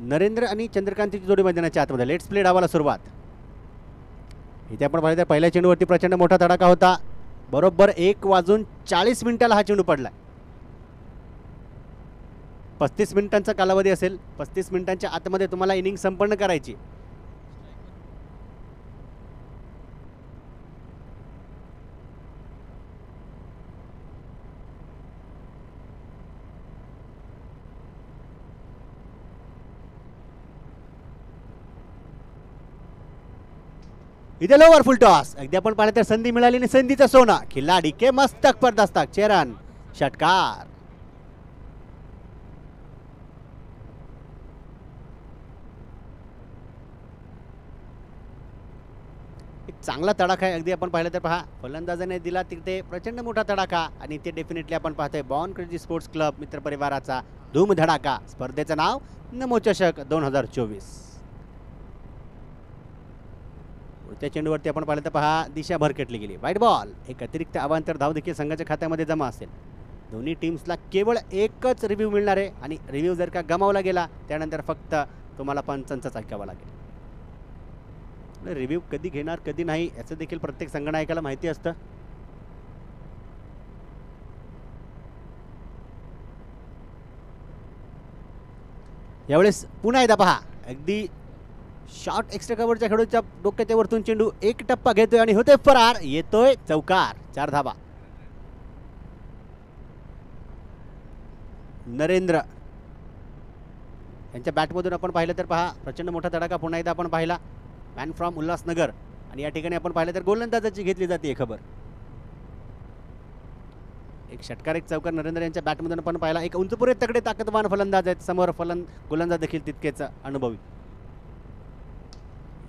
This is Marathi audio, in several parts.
नरेंद्र आणि चंद्रकांतची जोडी मैदानाच्या आतमध्ये. लेट्स प्ले डावाला सुरुवात. इथे आपण पाहिलं तर पहिल्या चेंडूवरती प्रचंड मोठा तडाखा होता. बरोबर 1:40 हा चेंडू पडला. 35 मिनिटांचा कालावधी असेल. 35 मिनिटांच्या आतमध्ये तुम्हाला इनिंग संपन्न करायची. इथे लोवर फुल टॉस. अगदी आपण पाहिलं तर संधी मिळाली आणि संधीचा सोना. खिलाडी के मस्तक पर दस्तक. चेरन षटकार. एक चांगला तडाखा आहे. अगदी आपण पाहिलं तर पहा फलंदाजाने दिला तिथे प्रचंड मोठा तडाखा आणि ते डेफिनेटली आपण पाहतोय बॉर्न क्रेझी स्पोर्ट्स क्लब मित्र परिवाराचा धूम धडाका. स्पर्धेचं नाव नमो चषक 2024. त्या चेंडूवरती आपण पाहिलं तर पहा दिशा भरकटली गेली. वाईट बॉल. एक अतिरिक्त अवांतर धाव देखील संघाच्या खात्यामध्ये जमा असेल. दोन्ही टीम्सला केवळ एकच रिव्ह्यू मिळणार आहे आणि रिव्ह्यू जर का गमावला गेला त्यानंतर फक्त तुम्हाला पंचांचाच ऐकावा लागेल. रिव्ह्यू कधी घेणार कधी नाही याचं देखील प्रत्येक संगणकाला माहिती असतं. यावेळेस पुन्हा एकदा पहा अगदी शॉर्ट एक्स्ट्रा कव्हरच्या खेळूच्या डोक्याच्या वरतून चेंडू एक टप्पा घेतोय आणि होतोय फरार. येतोय चौकार. 4 धावा. नरेंद्र यांच्या बॅटमधून आपण पाहिलं तर पहा प्रचंड मोठा तडाखा पुन्हा एकदा आपण पाहिला. मॅन फ्रॉम उल्हासनगर आणि या ठिकाणी आपण पाहिलं तर गोलंदाजाची घेतली जाते खबर. एक षटकार एक चौकार नरेंद्र यांच्या बॅटमधून आपण पाहिला. एक उंचपुरे तगडे ताकदवान फलंदाज आहेत समोर. गोलंदाज देखील तितकेच अनुभवी.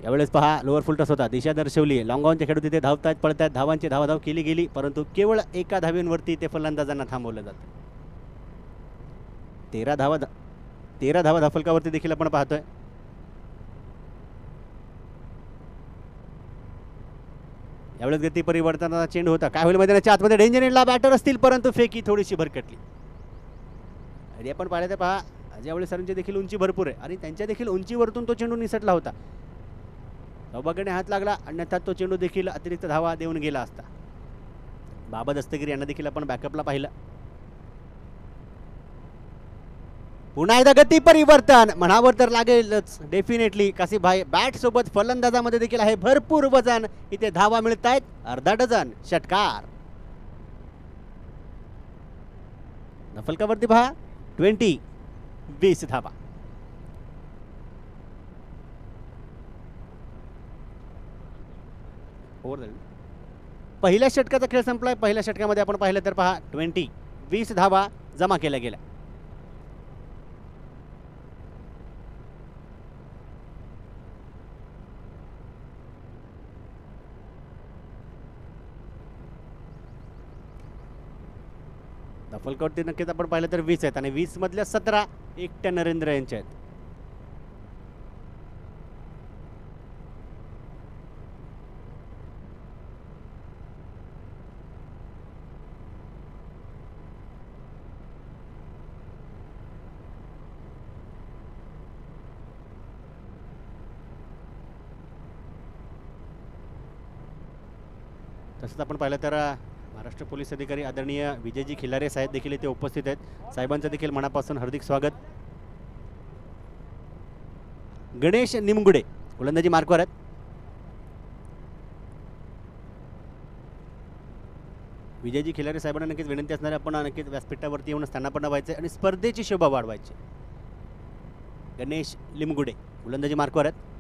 यावेळेस पहा लोअर फुल टॉस होता. दिशा दर्शवली. लॉंग ऑनचे खेळू तिथे धावतायत पळतायत. धावांची धावाधाव केली गेली परंतु केवळ एका धावेवरती ते फलंदाजांना थांबवलं जातं. 13 धावा धाफलकावरती देखील आपण पाहतोय. यावेळेस गती परिवर्तनाचा चेंडू होता. काय होईल मैदानाच्या आतमध्ये. डेंजर एंडला बॅटर असतील परंतु फेकी थोडीशी भरकटली. आणि आपण पाहिलं तर पहा यावेळेस सरांची देखील उंची भरपूर आहे आणि त्यांच्या देखील उंचीवरतून तो चेंडू निसटला होता. सौभाग्याने हात लागला अन्यथा तो चेंडू देखील अतिरिक्त धावा देऊन गेला असता. बाबा दस्तगिरी यांना देखील आपण बॅकअपला पाहिलं. पुन्हा एकदा गती परिवर्तन म्हणावर तर लागेलच डेफिनेटली. कासी भाई बॅट सोबत फलंदाजामध्ये देखील आहे भरपूर वजन. इथे धावा मिळत आहेत अर्धा डझन. षटकार. नफलकावरती पहा 20 धावा. पहिल्या षटकाचा खेळ संपलाय. पहिल्या षटकामध्ये आपण पाहिलं तर पहा 20 धावा जमा केल्या गेल्या. दफलकावरती नक्कीच आपण पाहिलं तर 20 आहेत आणि 20 मधल्या 17 एकट्या नरेंद्र यांच्या आहेत. तसंच आपण पाहिलं तर महाराष्ट्र पोलीस अधिकारी आदरणीय विजयजी खिलारे साहेब देखील इथे उपस्थित आहेत. साहेबांचं देखील मनापासून हार्दिक स्वागत. गणेश निमगुडे गोलंदाजी मार्कवर आहेत. विजयजी खिलारे साहेबांना नक्कीच विनंती असणार आहे आपण नक्कीच व्यासपीठावरती येऊन स्थानापन्न व्हायचे आणि स्पर्धेची शोभा वाढवायची. गणेश लिमगुडे गोलंदाजी मार्कवर आहेत.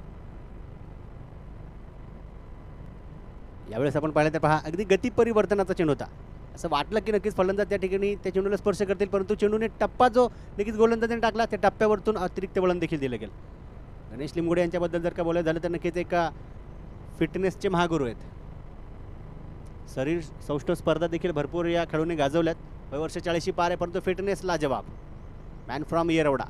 यावेळेस आपण पाहिलं तर पहा अगदी गती परिवर्तनाचा चेंडू होता. असं वाटलं की नक्कीच फलंदाज त्या ठिकाणी त्या चेंडूला स्पर्श करतील परंतु चेंडूने टप्पा जो नक्कीच गोलंदाजाने टाकला त्या टप्प्यावरतून अतिरिक्त वळण देखील दिलं गेलं. गणेश लिमगुडे यांच्याबद्दल जर का बोलायचं झालं तर नक्कीच एक फिटनेसचे महागुरू आहेत. शरीर सौष्ठव स्पर्धा देखील भरपूर या खेळाडूंनी गाजवल्यात. वय वर्ष 40 पार आहे परंतु फिटनेस लाजवाब. Man from Yerawada.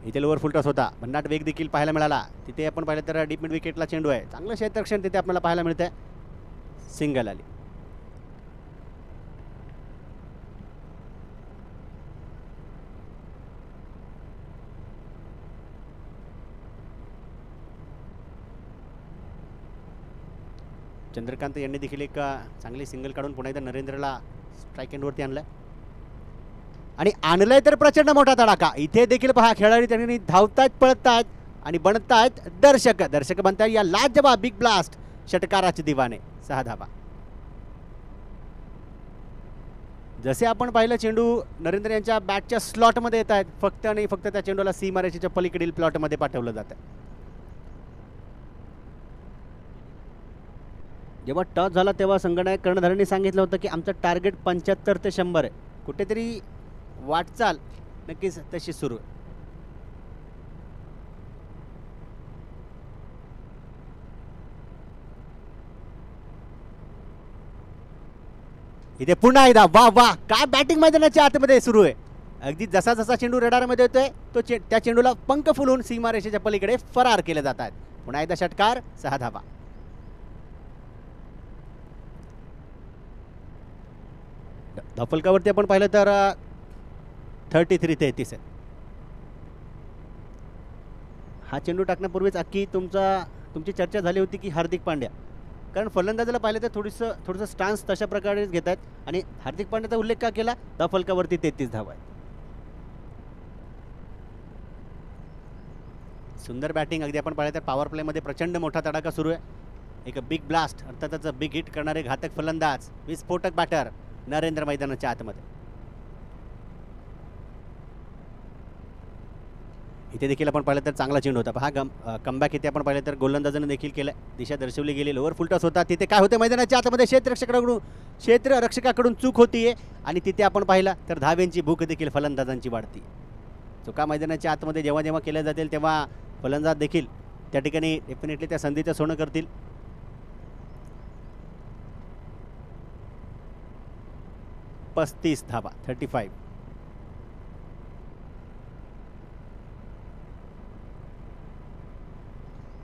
इथे लोअर फुल टॉस होता. भन्नाट वेग देखील पाहायला मिळाला. तिथे आपण पाहिलं तर डीप मिड विकेटला चेंडू आहे. चांगलं क्षेत्ररक्षण तिथे आपल्याला पाहायला मिळतंय. सिंगल आली. चंद्रकांत यांनी देखील एक चांगली सिंगल काढून पुन्हा एकदा नरेंद्रला स्ट्राईक एंडवरती आणलंय आणि आणलंय तर प्रचंड मोठा तडाखा. इथे देखील पहा खेळाडू त्यांनी धावतायत, पळतायत आणि बनतायत दर्शक. दर्शक बनतायत या लाजवाब बिग ब्लास्ट षटकाराचे दिवाने. 6 धावा. जसे आपण पाहिलं चेंडू नरेंद्र यांच्या बॅटच्या स्लॉटमध्ये येत आहेत, फक्त आणि फक्त त्या चेंडूला सीमारेषेच्या पलीकडील प्लॉटमध्ये पाठवलं जातं. जेव्हा टॉस झाला तेव्हा संघनायक कर्णधारांनी सांगितलं होतं की आमचं टार्गेट 75 ते 100 आहे. कुठेतरी वाटचाल नक्कीच तशी सुरू आहे. इथे पुन्हा एकदा वा वा काय बॅटिंग मैदानाच्या आतमध्ये सुरू आहे. अगदी जसा जसा चेंडू रडारमध्ये येतोय तो त्या चेंडूला पंख फुलून सीमारेषेच्या पलीकडे फरार केले जात आहेत. पुन्हा एकदा षटकार. 6 धावा. धावफलकावरती आपण पाहिलं तर 33-33 आहे. हा चेंडू टाकण्यापूर्वीच अख्खी तुमची चर्चा झाली होती की हार्दिक पांड्या, कारण फलंदाजाला पाहिलं तर थोडंसं स्टान्स तशा प्रकारे घेत आहेत आणि हार्दिक पांड्याचा उल्लेख का केला. धावफलकावरती 33 धावा आहेत. सुंदर बॅटिंग. अगदी आपण पाहिलं तर पॉवर प्लेमध्ये प्रचंड मोठा तडाखा सुरू आहे. एक बिग ब्लास्ट अर्थातच बिग हिट करणारे घातक फलंदाज विस्फोटक बॅटर नरेंद्र मैदानाच्या आतमध्ये. इथे देखील आपण पाहिलं तर चांगला चेंडू होता. हा कमबॅक इथे आपण पाहिलं तर गोलंदाजाने देखील केलं. दिशा दर्शवली गेली. लोअर फुलटॉस होता. तिथे काय होते मैदानाच्या आतमध्ये क्षेत्ररक्षकाकडून चूक होतीये आणि तिथे आपण पाहिलं तर धाव्यांची भूक देखील फलंदाजांची वाढती. चुका मैदानाच्या आतमध्ये जेव्हा जेव्हा केल्या जातील तेव्हा फलंदाज देखील त्या ठिकाणी डेफिनेटली त्या संधीचं सोनं करतील. धावा. 35.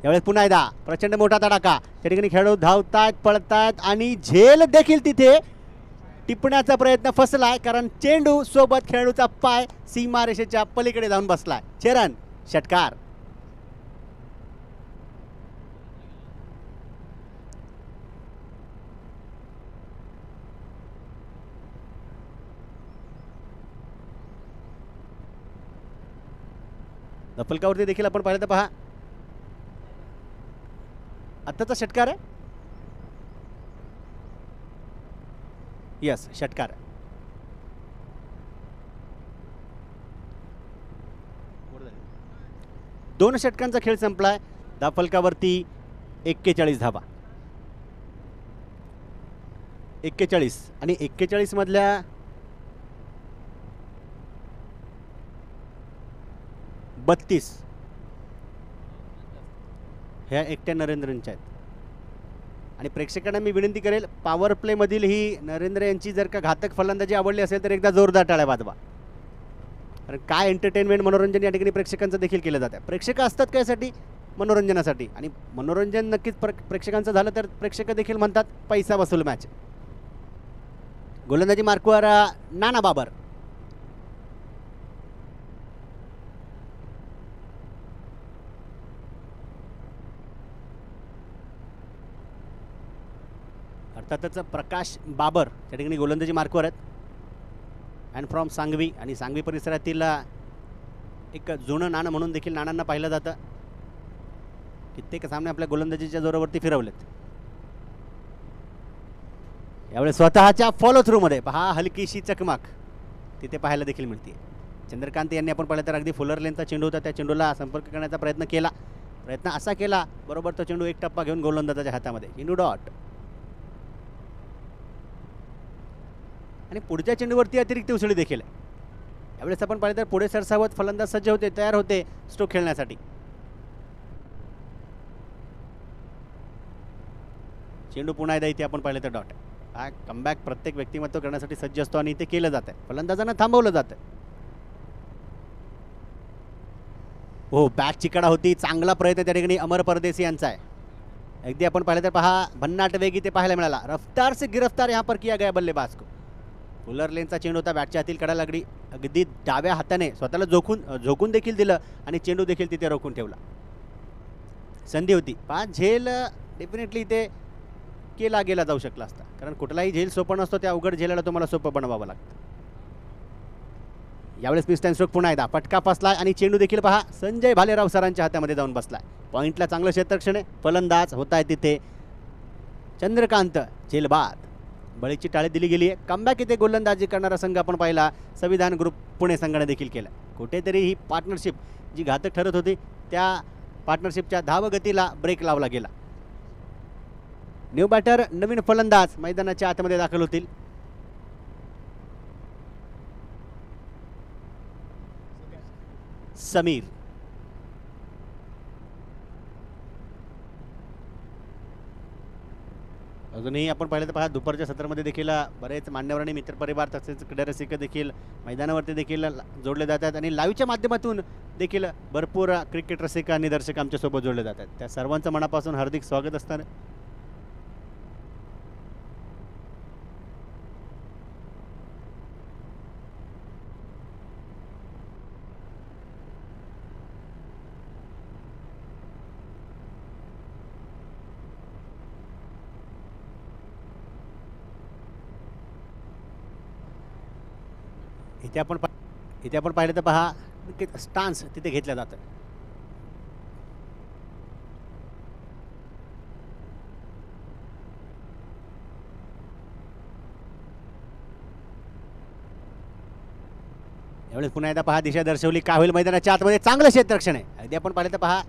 यावेळेस पुन्हा एकदा प्रचंड मोठा तडाखा. त्या ठिकाणी खेळाडू धावतायत, पळतायत आणि झेल देखील तिथे टिपण्याचा प्रयत्न फसलाय, कारण चेंडू सोबत खेळाडूचा पाय सीमारेषेच्या पलीकडे जाऊन बसलाय. चरण. षटकार. फलकावरती देखील आपण पाहिलं तर पहा आत्ताचा षटकार आहे. यस, षटकार. दोन षटकांचा खेळ संपलाय. धावफलकावरती 41 धावा. 41 आणि 41 मधल्या 32 ह्या एकट्या नरेंद्रच्या आहेत. आणि प्रेक्षकांना मी विनंती करेल, पॉवर प्लेमधील ही नरेंद्र यांची जर का घातक फलंदाजी आवडली असेल तर एकदा जोरदार टाळ्या वाजवा. कारण काय एंटरटेनमेंट, मनोरंजन या ठिकाणी प्रेक्षकांचं देखील केलं जातं. प्रेक्षक असतात कायसाठी? मनोरंजनासाठी. आणि मनोरंजन नक्कीच प्रेक्षकांचं झालं तर प्रेक्षक देखील म्हणतात पैसा वसूल मॅच. गोलंदाजी मार्कवर नाना बाबर. अर्थातच प्रकाश बाबर त्या ठिकाणी गोलंदाजी मार्कवर आहेत. And from Sangvi. आणि सांगवी परिसरातील एक जुनं नाणं म्हणून देखील नाणांना पाहिलं जातं. कित्येक सामने आपल्या गोलंदाजीच्या जोरावरती फिरवलेत. यावेळी स्वतःच्या फॉलो थ्रूमध्ये पहा हलकीशी चकमक तिथे पाहायला देखील मिळते. चंद्रकांत यांनी आपण पाहिलं तर अगदी फुलर लेनचा चेंडू होता, त्या चेंडूला संपर्क करण्याचा प्रयत्न असा केला, बरोबर तो चेंडू एक टप्पा घेऊन गोलंदाजाच्या हातामध्ये. चेंडू डॉट. आणि पुढच्या चेंडूवरती अतिरिक्त उसळी देखील आहे. यावेळेस आपण पाहिलं तर पुढे सरसावत फलंदाज सज्ज होते, तयार होते स्ट्रोक खेळण्यासाठी. चेंडू पुन्हा एकदा इथे आपण पाहिलं तर डॉट. हा कमबॅक प्रत्येक व्यक्तिमत्व करण्यासाठी सज्ज असतो आणि इथे केलं जातं. फलंदाजांना थांबवलं जातं. हो, बॅट चिकाडा होती. चांगला प्रयत्न त्या ठिकाणी अमर परदेसी यांचा आहे. अगदी आपण पाहिलं तर पहा भन्नाट वेग इथे पाहायला मिळाला. रफ्तार से गिरफ्तार यहाँ पर किया गया बल्लेबाज को. फुलर लेनचा चेंडू होता, बॅटच्या आतील कडा लागली. अगदी डाव्या हाताने स्वतःला झोकून देखील दिलं आणि चेंडू देखील तिथे रोखून ठेवला. संधी होती पहा. झेल डेफिनेटली इथे केला गेला जाऊ शकला असता, कारण कुठलाही झेल सोपं नसतो, त्या अवघड झेलाला तुम्हाला सोपं बनवावं लागतं. यावेळेस पिस्टन स्ट्रोक पुन्हा एकदा फटका फसलाय आणि चेंडू देखील पहा संजय भालेराव सरांच्या हातामध्ये जाऊन बसलाय. पॉइंटला चांगलं क्षेत्ररक्षण आहे, फलंदाज होत आहे तिथे चंद्रकांत झेलबाद. बळीची टाळी दिली गेली आहे. कमबॅक इथे गोलंदाजी करणारा संघ आपण पाहिला संविधान ग्रुप पुणे संघाने देखील केलं. कुठेतरी ही पार्टनरशिप जी घातक ठरत होती त्या पार्टनरशिपच्या धावगतीला ब्रेक लावला गेला. न्यू बॅटर नवीन फलंदाज मैदानाच्या आतमध्ये दाखल होतील. समीर अजूनही आपण पाहिलं तर पहा दुपारच्या सत्रामध्ये देखील बरेच मान्यवर आणि मित्रपरिवार तसेच क्रीडारसिक देखील मैदानावरती देखील जोडले जातात आणि लाईव्हच्या माध्यमातून देखील भरपूर क्रिकेट रसिक आणि दर्शक आमच्यासोबत जोडले जातात. त्या सर्वांचं मनापासून हार्दिक स्वागत असतं. इथे आपण पाहिलं तर पहा स्टान्स तिथे घेतलं जातं. यावेळेस पुन्हा एकदा पहा दिशा दर्शवली. काय होईल मैदानाच्या आतमध्ये चांगलं क्षेत्ररक्षण आहे. अगदी आपण पाहिलं तर पहा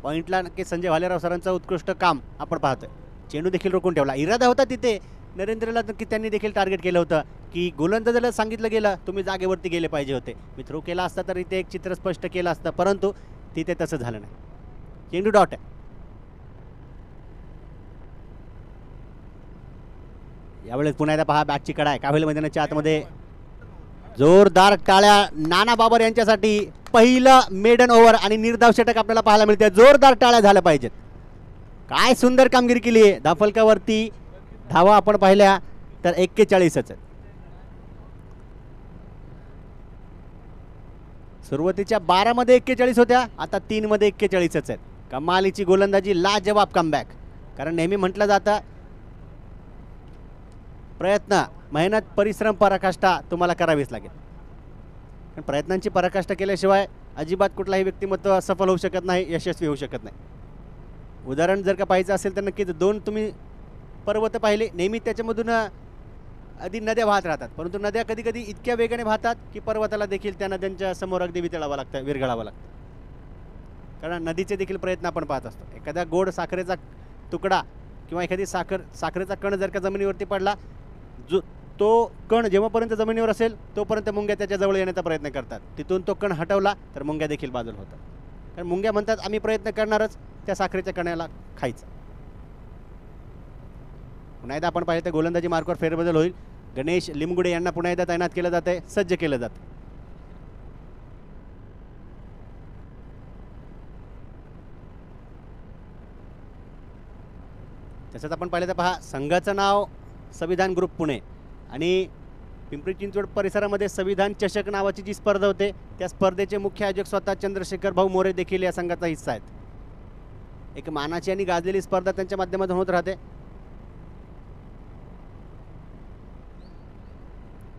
पॉइंटला नक्की संजय भालेराव सरांचं उत्कृष्ट काम आपण पाहतोय. चेंडू देखील रोखून ठेवला. इरादा होता तिथे नरेंद्रला नक्की त्यांनी देखील टार्गेट केलं होतं की गोलंदाजाला सांगितलं गेलं तुम्ही जागेवरती गेले पाहिजे होते. मी थ्रो केला असता तर इथे एक चित्र स्पष्ट केलं असतं, परंतु तिथे तसं झालं नाही. चेंडू डॉट आहे. यावेळेस पुन्हा एकदा पहा बॅटची कडा आहे. काय होईल मैदानाच्या आतमध्ये जोरदार टाळ्या नाना बाबर यांच्यासाठी. पहिलं मेडन ओव्हर आणि निर्धाव षटक आपल्याला पाहायला मिळते. जोरदार टाळ्या झाल्या पाहिजेत. काय सुंदर कामगिरी केली आहे. धाफलकावरती धावा आपण पाहिल्या तर 41च. सुरुवातीच्या 12 मध्ये 41 होत्या, आता 3 मध्ये 41च आहेत. कमालीची गोलंदाजी, लाजवाब कमबॅक. कारण नेहमी म्हटलं जातं प्रयत्न मेहनत परिश्रम पराकाष्ठा तुम्हाला करावीच लागेल. पण प्रयत्नांची पराकाष्ठा केल्याशिवाय अजिबात कुठलाही व्यक्तिमत्व सफल होऊ शकत नाही, यशस्वी होऊ शकत नाही. उदाहरण जर का पाहायचं असेल तर नक्कीच 2 तुम्ही पर्वत पाहिले. नेहमी त्याच्यामधून अगदी नद्या वाहत राहतात, परंतु नद्या कधी कधी इतक्या वेगाने वाहतात की पर्वताला देखील त्या नद्यांच्या समोर अगदी वितळावं लागतं, विरघळावं लागतं. कारण नदीचे देखील प्रयत्न आपण पाहत असतो. एखाद्या गोड साखरेचा तुकडा किंवा एखादी साखरेचा कण जर का जमिनीवरती पडला, जो तो कण जेव्हापर्यंत जमिनीवर असेल तोपर्यंत मुंग्या त्याच्या जवळ येण्याचा प्रयत्न करतात. तिथून तो कण हटवला तर मुंग्या देखील बाजूला होतात. कारण मुंग्या म्हणतात आम्ही प्रयत्न करणारच त्या साखरेच्या कण्याला खायचं. पुन्हा एकदा आपण पाहिलं तर गोलंदाजी मार्कवर फेरबदल होईल. गणेश लिमगुडे यांना पुन्हा एकदा तैनात केलं जात आहे, सज्ज केलं जातं. तसंच आपण पाहिलं तर पहा संघाचं नाव संविधान ग्रुप पुणे आणि पिंपरी चिंचवड परिसरामध्ये संविधान चषक नावाची जी स्पर्धा होते त्या स्पर्धेचे मुख्य आयोजक स्वतः चंद्रशेखर भाऊ मोरे देखील या संघाचा हिस्सा आहेत. एक मानाची आणि गाजलेली स्पर्धा त्यांच्या माध्यमातून होत राहते.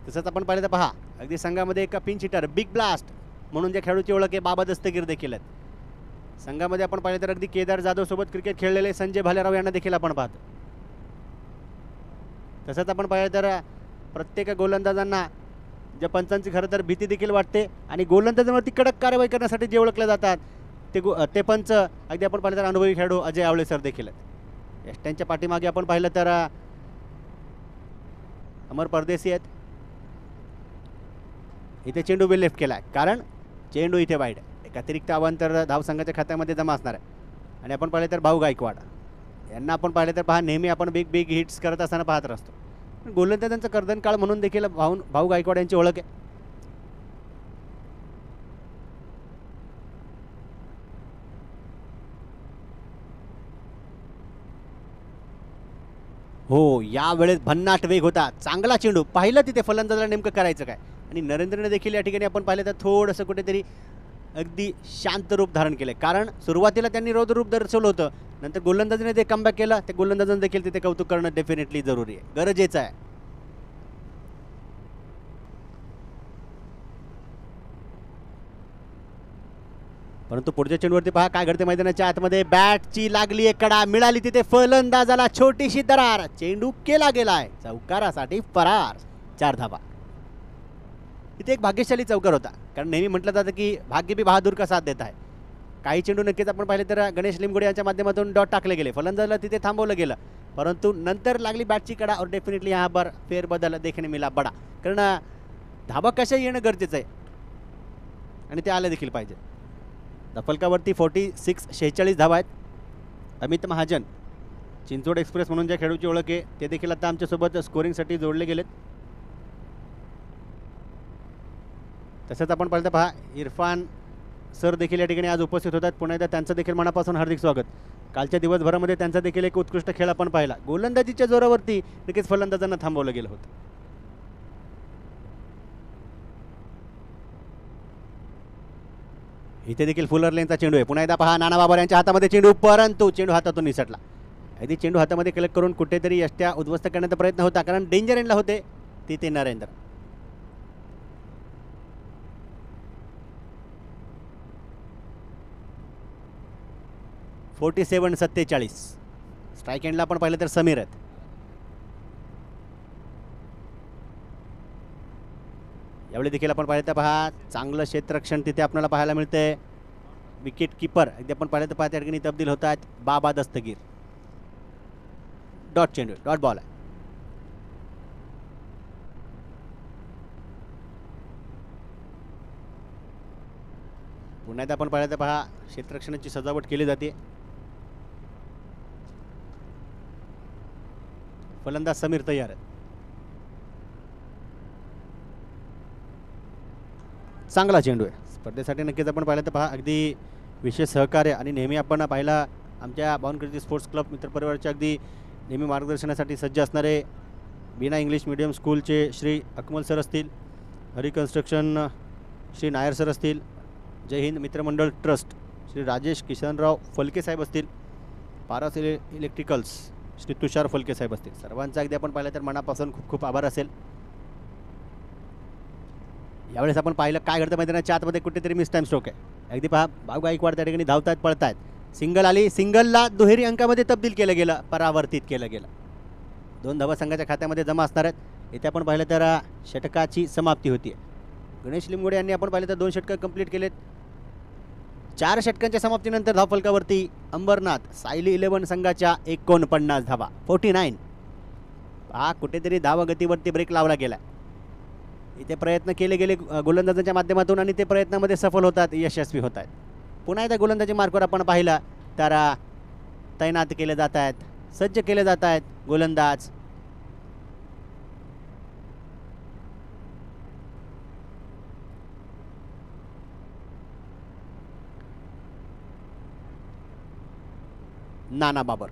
तसंच आपण पाहिलं तर पहा अगदी संघामध्ये एक पिंच हिटर बिग ब्लास्ट म्हणून ज्या खेळाडूची ओळख आहे बाबा दस्तगीर देखील आहेत. संघामध्ये आपण पाहिलं तर अगदी केदार जाधव सोबत क्रिकेट खेळलेले संजय भालेराव यांना देखील आपण पाहतो. तसंच आपण पाहिलं तर प्रत्येक गोलंदाजांना ज्या पंचांची खरं तर भीती देखील वाटते आणि गोलंदाजांवरती कडक कारवाई करण्यासाठी जे ओळखले जातात ते पंच अगदी आपण पाहिलं तर अनुभवी खेळाडू अजय आवळे सर देखील आहेत. त्यांच्या पाठीमागे आपण पाहिलं तर अमर परदेसी आहेत. इथे चेंडू बी लेफ्ट केला आहे कारण चेंडू इथे वाईड आहे. एक अतिरिक्त अवांतर धाव संघाच्या खात्यामध्ये जमा असणार आहे. आणि आपण पाहिलं तर भाऊ गायकवाड यांना आपण पाहिलं तर पहा नेहमी आपण बिग हिट्स करत असताना पाहत असतो. गोलंदाजांचा कर्दनकाळ म्हणून देखील भाऊ गायकवाड यांची ओळख आहे. हो यावेळेस भन्नाट वेग होता, चांगला चेंडू. पाहिलं तिथे फलंदाजाला नेमकं करायचं काय. आणि नरेंद्रने देखील या ठिकाणी आपण पाहिलं तर थोडंसं कुठेतरी अगदी शांत रूप धारण केले, कारण सुरुवातीला त्यांनी रौद्र रूप दर्शवलं होतं, नंतर गोलंदाजीने ते कमबॅक केलं. ते गोलंदाजांना देखील तिथे कौतुक करणं डेफिनेटली जरुरी आहे, गरजेचं आहे. परंतु पुढच्या चेंडूवरती पहा काय घडते मैदानाच्या आतमध्ये. बॅटची लागली एक कडा, मिळाली तिथे फलंदाजाला छोटीशी दरार, चेंडू केला गेलाय चौकारासाठी फरार. 4 धावा. इथे एक भाग्यशाली चौकार होता, कारण नेहमी म्हटलं जातं की भाग्य भी बहादूर का साथ देत आहे. काही चेंडू नक्कीच आपण पाहिले तर गणेश लिमगोडे यांच्या माध्यमातून डॉट टाकले गेले, फलंदाजाला तिथे थांबवलं गेलं, परंतु नंतर लागली बॅटची कडा और डेफिनेटली यहाँ पर फेरबदल देखने मिला बडा, कारण धाबा कशा येणं गरजेचं आहे आणि ते आले देखील पाहिजे. फलकावरती 46 धावा आहेत. अमित महाजन, चिंचवड एक्सप्रेस म्हणून ज्या खेळूची ओळख आहे, ते देखील आता आमच्यासोबत स्कोरिंगसाठी जोडले गेलेत. तसंच आपण पाहिलं पहा इरफान सर देखील या ठिकाणी आज उपस्थित होतात. पुन्हा एकदा त्यांचं देखील मनापासून हार्दिक स्वागत. कालच्या दिवसभरामध्ये त्यांचा देखील एक उत्कृष्ट खेळ आपण पाहिला. गोलंदाजीच्या जोरावरती नक्कीच फलंदाजांना थांबवलं गेलं होतं. इथे देखील फुलर लेनचा चेंडू आहे. पुन्हा एकदा पहा नाना बाबर यांच्या हातामध्ये चेंडू, परंतु चेंडू हातातून निसटला. अगदी चेंडू हातामध्ये कलेक्ट करून कुठेतरी यष्ट्या उद्ध्वस्त करण्याचा प्रयत्न होता, कारण डेंजर एंडला होते तिथे नरेंद्र. (47 47). स्ट्राईक एंडला आपण पाहिलं तर समीर आहेत. यावेळी देखील आपण पाहिलं तर पहा चांगलं क्षेत्ररक्षण तिथे आपल्याला पाहायला मिळतंय. विकेट किपर अगदी आपण पाहिलं तर पहा त्या ठिकाणी तब्दील होत आहेत बाबा दस्तगीर. डॉट चेंडू, डॉट बॉल आहे. पुन्हा एकदा आपण पाहिलं तर पहा क्षेत्ररक्षणाची सजावट केली जाते. फलंदाज समीर तयार आहे. चांगला चेंडू आहे. स्पर्धेसाठी नक्कीच आपण पाहिलं तर पहा अगदी विशेष सहकार्य आणि नेहमी आपण पाहिला आमच्या बावनकुळे स्पोर्ट्स क्लब मित्रपरिवाराच्या अगदी नेहमी मार्गदर्शनासाठी सज्ज असणारे बीना इंग्लिश मीडियम स्कूलचे श्री अकमल सर असतील, हरी कन्स्ट्रक्शन श्री नायर सर असतील, जय हिंद मित्रमंडळ ट्रस्ट श्री राजेश किशनराव फलके साहेब असतील, पारस इलेक्ट्रिकल्स श्री तुषार फलके साहेब असतील. सर्वांचा अगदी आपण पाहिलं तर मनापासून खूप खूप आभार असेल. यावेळेस आपण पाहिलं काय घडतं मैदानाच्या आतमध्ये, कुठेतरी मिस टाइम स्ट्रोक आहे. अगदी पहा भाऊ गायकवाड त्या ठिकाणी धावतायत, पळतायत. सिंगल आली, सिंगलला दुहेरी अंकामध्ये तब्दील केलं गेलं, परावर्तित केलं गेलं. 2 धावा संघाच्या खात्यामध्ये जमा असणार आहेत. इथे आपण पाहिलं तर षटकाची समाप्ती होती. गणेश लिमगोडे यांनी आपण पाहिलं तर 2 षटकं कंप्लीट केलेत. 4 षटकांच्या समाप्तीनंतर धावफलकावरती अंबरनाथ सायली 11 संघाच्या 49 धावा, 49. हा कुठेतरी धावगतीवरती ब्रेक लावला गेला. इथे प्रयत्न केले गेले गोलंदाजांच्या माध्यमातून आणि ते प्रयत्नामध्ये सफल होतात, यशस्वी होत आहेत. पुन्हा एकदा गोलंदाजी मार्कवर आपण पाहिलं तर तैनात केले जात आहेत, सज्ज केले जात आहेत गोलंदाज. नाना बाबर,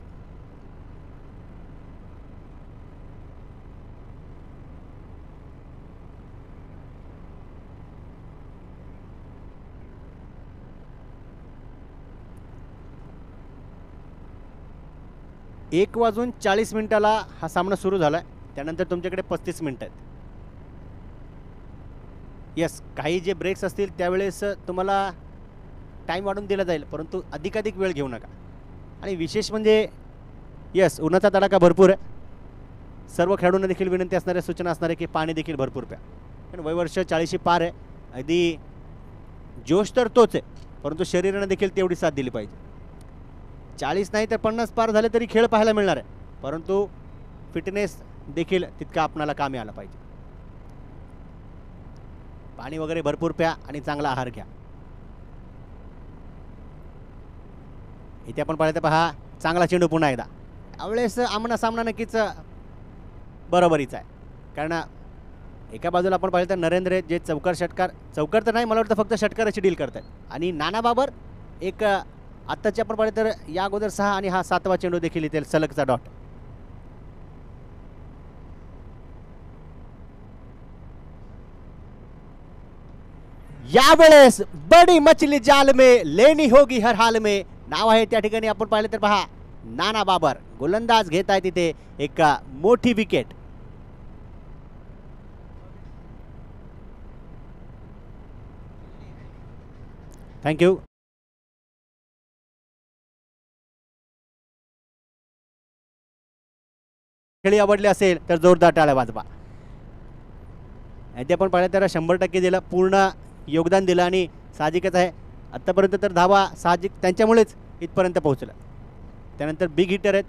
एक वाजून 40 मिनिटाला हा सामना सुरू झाला आहे. त्यानंतर तुमच्याकडे 35 मिनिटं आहेत. यस, काही जे ब्रेक्स असतील त्यावेळेस तुम्हाला टाईम वाढून दिला जाईल, परंतु अधिकाधिक वेळ घेऊ नका. आणि विशेष म्हणजे यस, उन्हाचा तडाखा भरपूर आहे. सर्व खेळाडूंना देखील विनंती असणाऱ्या सूचना असणार आहे की पाणी देखील भरपूर प्या, कारण वयवर्ष 40शी पार आहे. अगदी जोश तर तोच आहे, परंतु शरीरानं देखील तेवढी साथ दिली पाहिजे. 40 नाही तर 50 पार झाले तरी खेळ पाहायला मिळणार आहे, परंतु फिटनेस देखील तितका आपणाला कामी आला पाहिजे. पाणी वगैरे भरपूर प्या आणि चांगला आहार घ्या. इथे आपण पाहिलं तर पहा चांगला चेंडू पुन्हा एकदा. यावेळेस आमना सामना नक्कीच बरोबरीचा आहे, कारण एका बाजूला आपण पाहिलं तर नरेंद्र जे चौकार तर नाही, मला वाटतं फक्त षटकाराची डील करतात. आणि नाना बाबर एक आत्ताचे आपण पाहिलं तर या अगोदर 6 आणि हा 7वा चेंडू देखील इथे सलगचा डॉट. यावेळेस बडी मछली जाल में लेनी होगी हर हाल में नाव आहे त्या ठिकाणी आपण पाहिलं तर पहा नाना बाबर गोलंदाज घेत आहे तिथे एक मोठी विकेट. थँक्यू. खेळी आवडली असेल तर जोरदार टाळ्या वाजवा. ते आपण पाहिलं तर 100% दिलं, पूर्ण योगदान दिलं आणि साहजिकच आहे आत्तापर्यंत तर धावा साहजिक त्यांच्यामुळेच इथपर्यंत पोहोचलं. त्यानंतर बिग हिटर आहेत,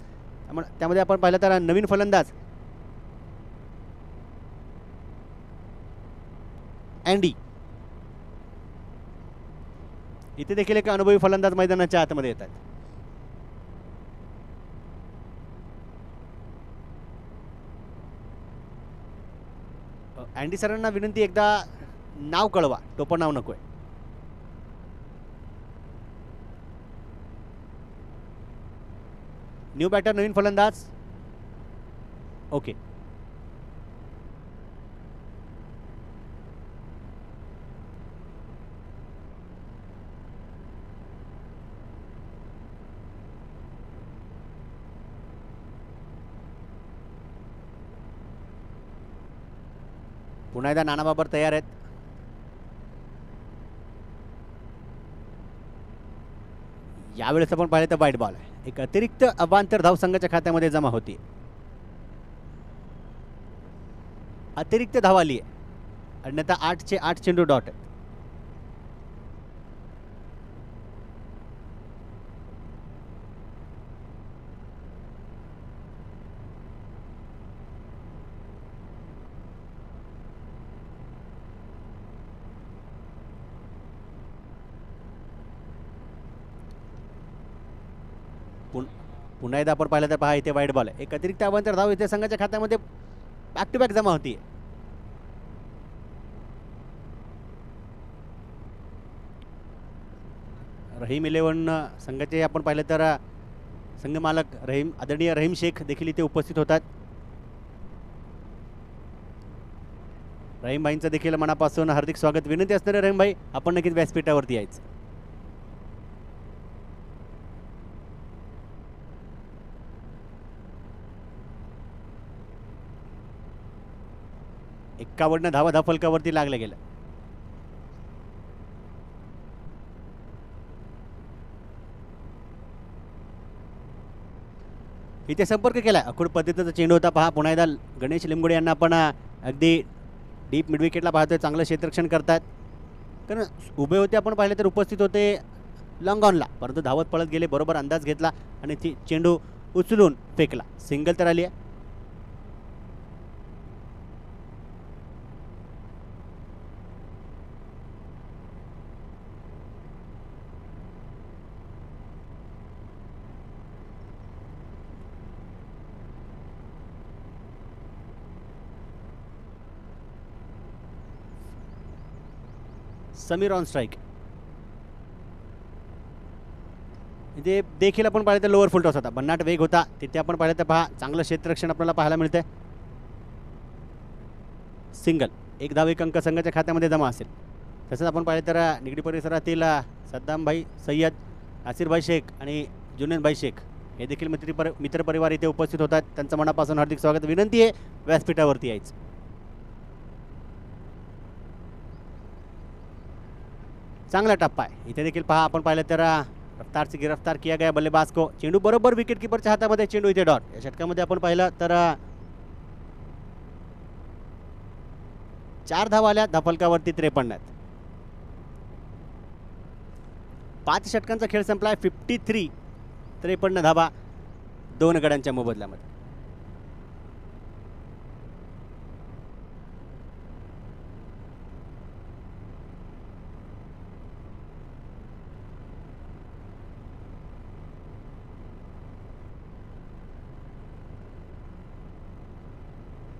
त्यामध्ये आपण पाहिलं तर नवीन फलंदाज अँडी, इथे देखील एक अनुभवी फलंदाज मैदानाच्या आतमध्ये येतात. अँडी सरांना विनंती, एकदा नाव कळवा, टोपण नाव नकोय. न्यू बॅटर, नवीन फलंदाज. ओके. पुन्हा एकदा नाना बाबर तयार आहेत. यावेळेस आपण पाहिलं तर वाईट बॉल आहे, एक अतिरिक्त अवांतर धाव संघाच्या खात्यामध्ये जमा होती. अतिरिक्त धाव आली आहे, अन्यथा 8चे 8 चेंडू डॉट आहेत. पुन्हा एकदा आपण पाहिलं तर पहा इथे वाईट बॉल आहे, एक अतिरिक्त अवांतर धाव इथे संघाच्या खात्यामध्ये बॅक टू बॅक जमा होती. रहीम 11 संघाचे आपण पाहिलं तर संघ मालक आदरणीय रहीम शेख देखील इथे उपस्थित होतात. रहीम भाईंचं देखील मनापासून हार्दिक स्वागत. विनंती असणारे रहीम भाई, आपण नक्कीच व्यासपीठावरती यायचं. एक्कावन्न धावा धाफलकावरती लागले गेलं. इथे संपर्क केला, अखूड पद्धतीचा चेंडू होता. पहा पुन्हा एकदा गणेश लिंबगुडे यांना आपण अगदी डीप मिड विकेटला पाहतोय, चांगलं क्षेत्ररक्षण करतात. कारण उभे होते आपण पाहिले तर उपस्थित होते लॉंग ऑनला, परंतु धावत पळत गेले, बरोबर अंदाज घेतला आणि ती चेंडू उचलून फेकला. सिंगल तर आली आहे. Sameer on strike. इथे देखील आपण पाहिलं तर लोअर फुल टॉस होता, भन्नाट वेग होता. तिथे आपण पाहिलं तर पहा चांगलं क्षेत्ररक्षण आपल्याला पाहायला मिळतंय. सिंगल, एक धाव एक अंक संघाच्या खात्यामध्ये जमा असेल. तसंच आपण पाहिलं तर निगडी परिसरातील सद्दामभाई सय्यद, नासिरभाई शेख आणि जुनेदभाई शेख हे देखील मित्रपरिवार इथे उपस्थित होतात. त्यांचं मनापासून हार्दिक स्वागत. विनंती आहे व्यासपीठावरती यायचं. चांगला टप्पा आहे. इथे देखील पहा आपण पाहिलं तर रफ्तार से गिरफ्तार किया गया बल्लेबाज को. चेंडू बरोबर विकेट कीपरच्या हातामध्ये, चेंडू इथे डॉट. या षटकामध्ये आपण पाहिलं तर 4 धावा आल्या, धाफलकावरती 53 आहेत. 5 षटकांचा खेळ संपलाय. 53 53 धावा 2 गड्यांच्या मोबदल्यामध्ये.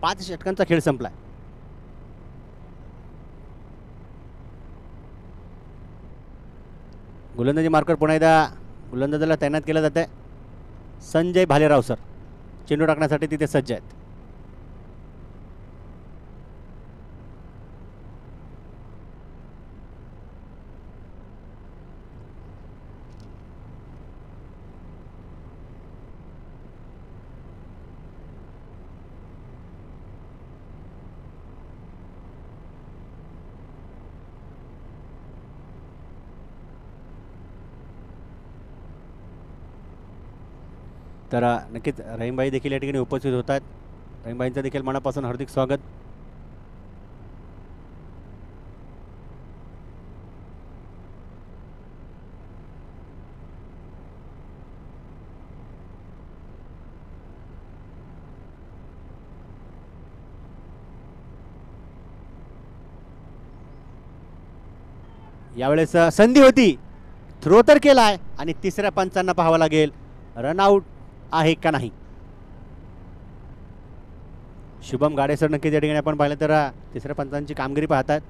पाच षटकांचा खेळ संपलाय. गोलंदाजी मार्कर पुन्हा एकदा गोलंदाजाला तैनात केलं जात आहे. संजय भालेराव सर चेंडू टाकण्यासाठी तिथे सज्ज आहेत. तर नक्कीच रहीमभाई देखील या ठिकाणी उपस्थित होत आहेत. रहीमभाईंचं देखील मनापासून हार्दिक स्वागत. यावेळेस संधी होती, थ्रो तर केलाय आणि तिसऱ्या पंचांना पाहावं लागेल रनआउट आहे का नाही. शुभम गाडेसर नक्कीच या ठिकाणी आपण पाहिलं तर तिसऱ्या पंचांची कामगिरी पाहतात.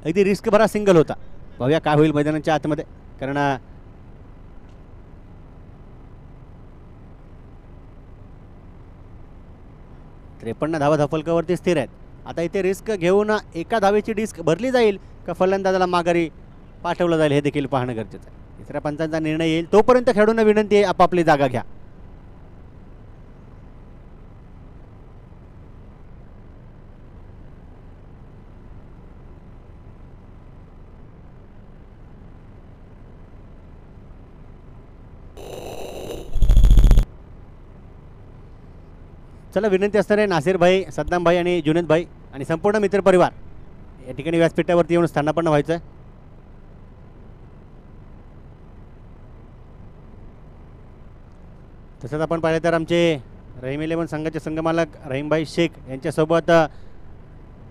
अगदी रिस्क भरा सिंगल होता. पाहूया काय होईल मैदानाच्या आतमध्ये, कारण 53 धावा धाफलकावरती स्थिर आहेत. आता इथे रिस्क घेऊन एका धावेची डिस्क भरली जाईल का फलंदाजाला माघारी पाठवलं जाईल हे देखील पाहणं गरजेचं आहे. तिसऱ्या पंचांचा निर्णय येईल तोपर्यंत खेळाडूंना विनंती आहे आपापली जागा घ्या. चला विनंती असणार आहे नासिर भाई, सद्दाम भाई आणि जुनेद भाई आणि संपूर्ण मित्रपरिवार या ठिकाणी व्यासपीठावरती येऊन स्थानापन्न व्हायचं आहे. तसंच आपण पाहिलं तर आमचे रहीम 11 संघाचे संघमालक रहीमभाई शेख यांच्यासोबत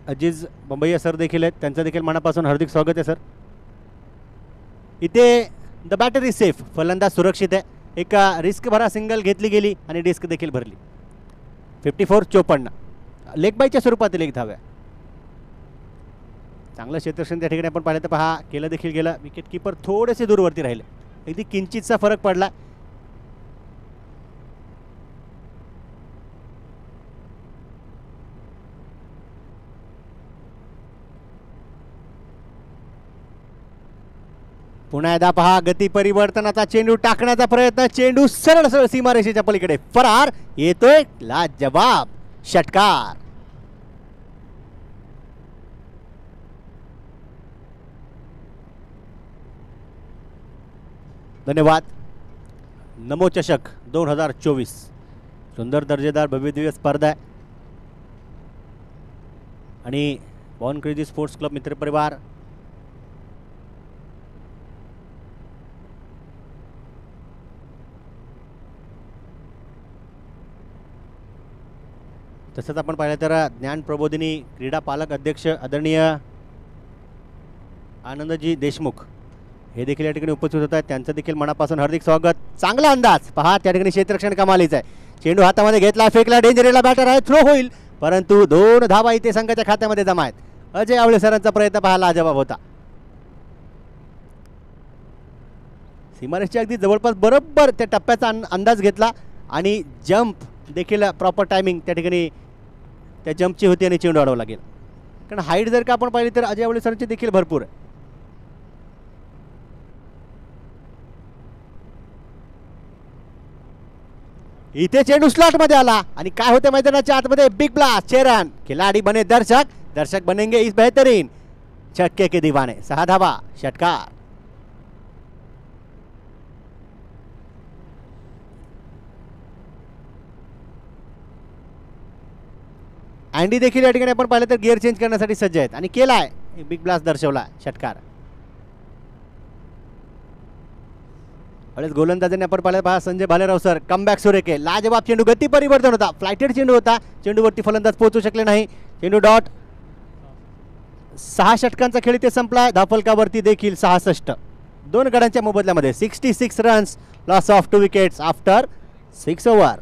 अजीज बंबईया सर देखील आहेत. त्यांचं देखील मनापासून हार्दिक स्वागत आहे सर. इथे द बॅटर इज सेफ, फलंदाज सुरक्षित आहे. एक रिस्क भरा सिंगल घेतली गेली आणि डिस्क देखील भरली. 54-54 लेग बायच्या स्वरूपातील एक धाव्या. चांगलं क्षेत्ररक्षण त्या ठिकाणी आपण पाहिलं तर पहा केलं देखील गेलं. विकेट किपर थोडेसे दूरवरती राहिले, अगदी किंचितचा फरक पडला. पुन्हा एकदा पहा गती परिवर्तनाचा चेंडू टाकण्याचा प्रयत्न, चेंडू सरळ सरळ सीमारेषेच्या पलीकडे फरार. येतोय लाजवाब षटकार. धन्यवाद. नमो चषक 2024 सुंदर दर्जेदार भव्यदिव्य स्पर्धा आहे आणि बॉर्न क्रेझी स्पोर्ट्स क्लब मित्रपरिवार तसंच आपण पाहिलं तर ज्ञान प्रबोधिनी क्रीडा पालक अध्यक्ष आदरणीय आनंदजी देशमुख हे देखील या ठिकाणी उपस्थित होत आहेत. त्यांचं देखील मनापासून हार्दिक स्वागत. चांगला अंदाज पहा त्या ठिकाणी क्षेत्ररक्षण कमालीचं आहे. चेंडू हातामध्ये घेतला, फेकला, डेंजरला बॅटर आहे, थ्रो होईल परंतु 2 धावा इथे संघाच्या खात्यामध्ये जमा आहेत. अजय आवळे सरांचा प्रयत्न पहा लाजवाब होता. सीमारेषच्या अगदी जवळपास बरोबर त्या टप्प्याचा अंदाज घेतला आणि जंप देखील प्रॉपर टायमिंग त्या ठिकाणी त्या जंपची होती आणि चेंडू अडवला गेला. कारण हाईट जर का आपण पाहिली तर अजय आवळे सरांची देखील भरपूर आहे. इथे चेंडू स्लॉटमध्ये आला आणि काय होते मैदानाच्या आतमध्ये बिग ब्लास्ट. चेरन खिलाडी बने दर्शक, दर्शक बनेंगे इस बेहतरीन छक्के के दीवाने. 6 धावा षटकार. अँडी देखील या ठिकाणी आपण पाहिलं तर गिअर चेंज करण्यासाठी सज्ज आहेत आणि केलाय बिग ब्लास्ट दर्शवला षटकार. गोलंदाजांनी आपण पाहिलं पहा संजय भालेराव सर कमबॅक सुरेख आहे. लाजवाब चेंडू, गती परिवर्तन होता, फ्लायटेड चेंडू होता, चेंडूवरती फलंदाज पोहोचू शकले नाही. चेंडू डॉट. 6 षटकांचा खेळ इथे संपला. धाफलकावरती देखील 66. 2 गड्यांच्या मोबदल्यामध्ये 66 runs, loss of 2 wickets after 6 over.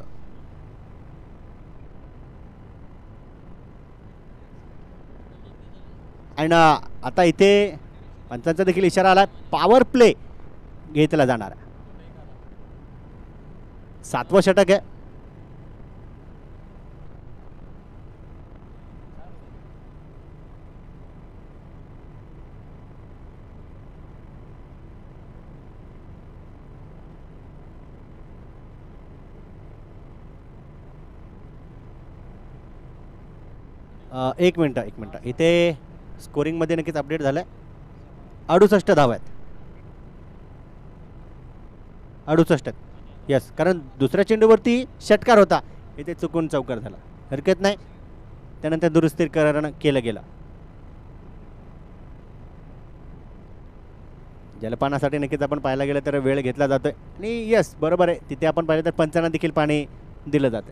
आणि आता इथे पंचांचा देखील इशारा आला, पॉवर प्ले घेतला जाणार. 7वं षटक आहे. एक मिनटं इथे स्कोरिंगमध्ये नक्कीच अपडेट झालं आहे. 68 धावा आहेत. 68. यस, कारण दुसऱ्या चेंडूवरती षटकार होता, इथे चुकून चौकार झाला. हरकत नाही, त्यानंतर दुरुस्तीकरण केलं गेलं. जलपानासाठी नक्कीच आपण पाहायला गेलं तर वेळ घेतला जातोय आणि यस बरोबर आहे, तिथे आपण पाहिलं तर पंचांना देखील पाणी दिलं जातं.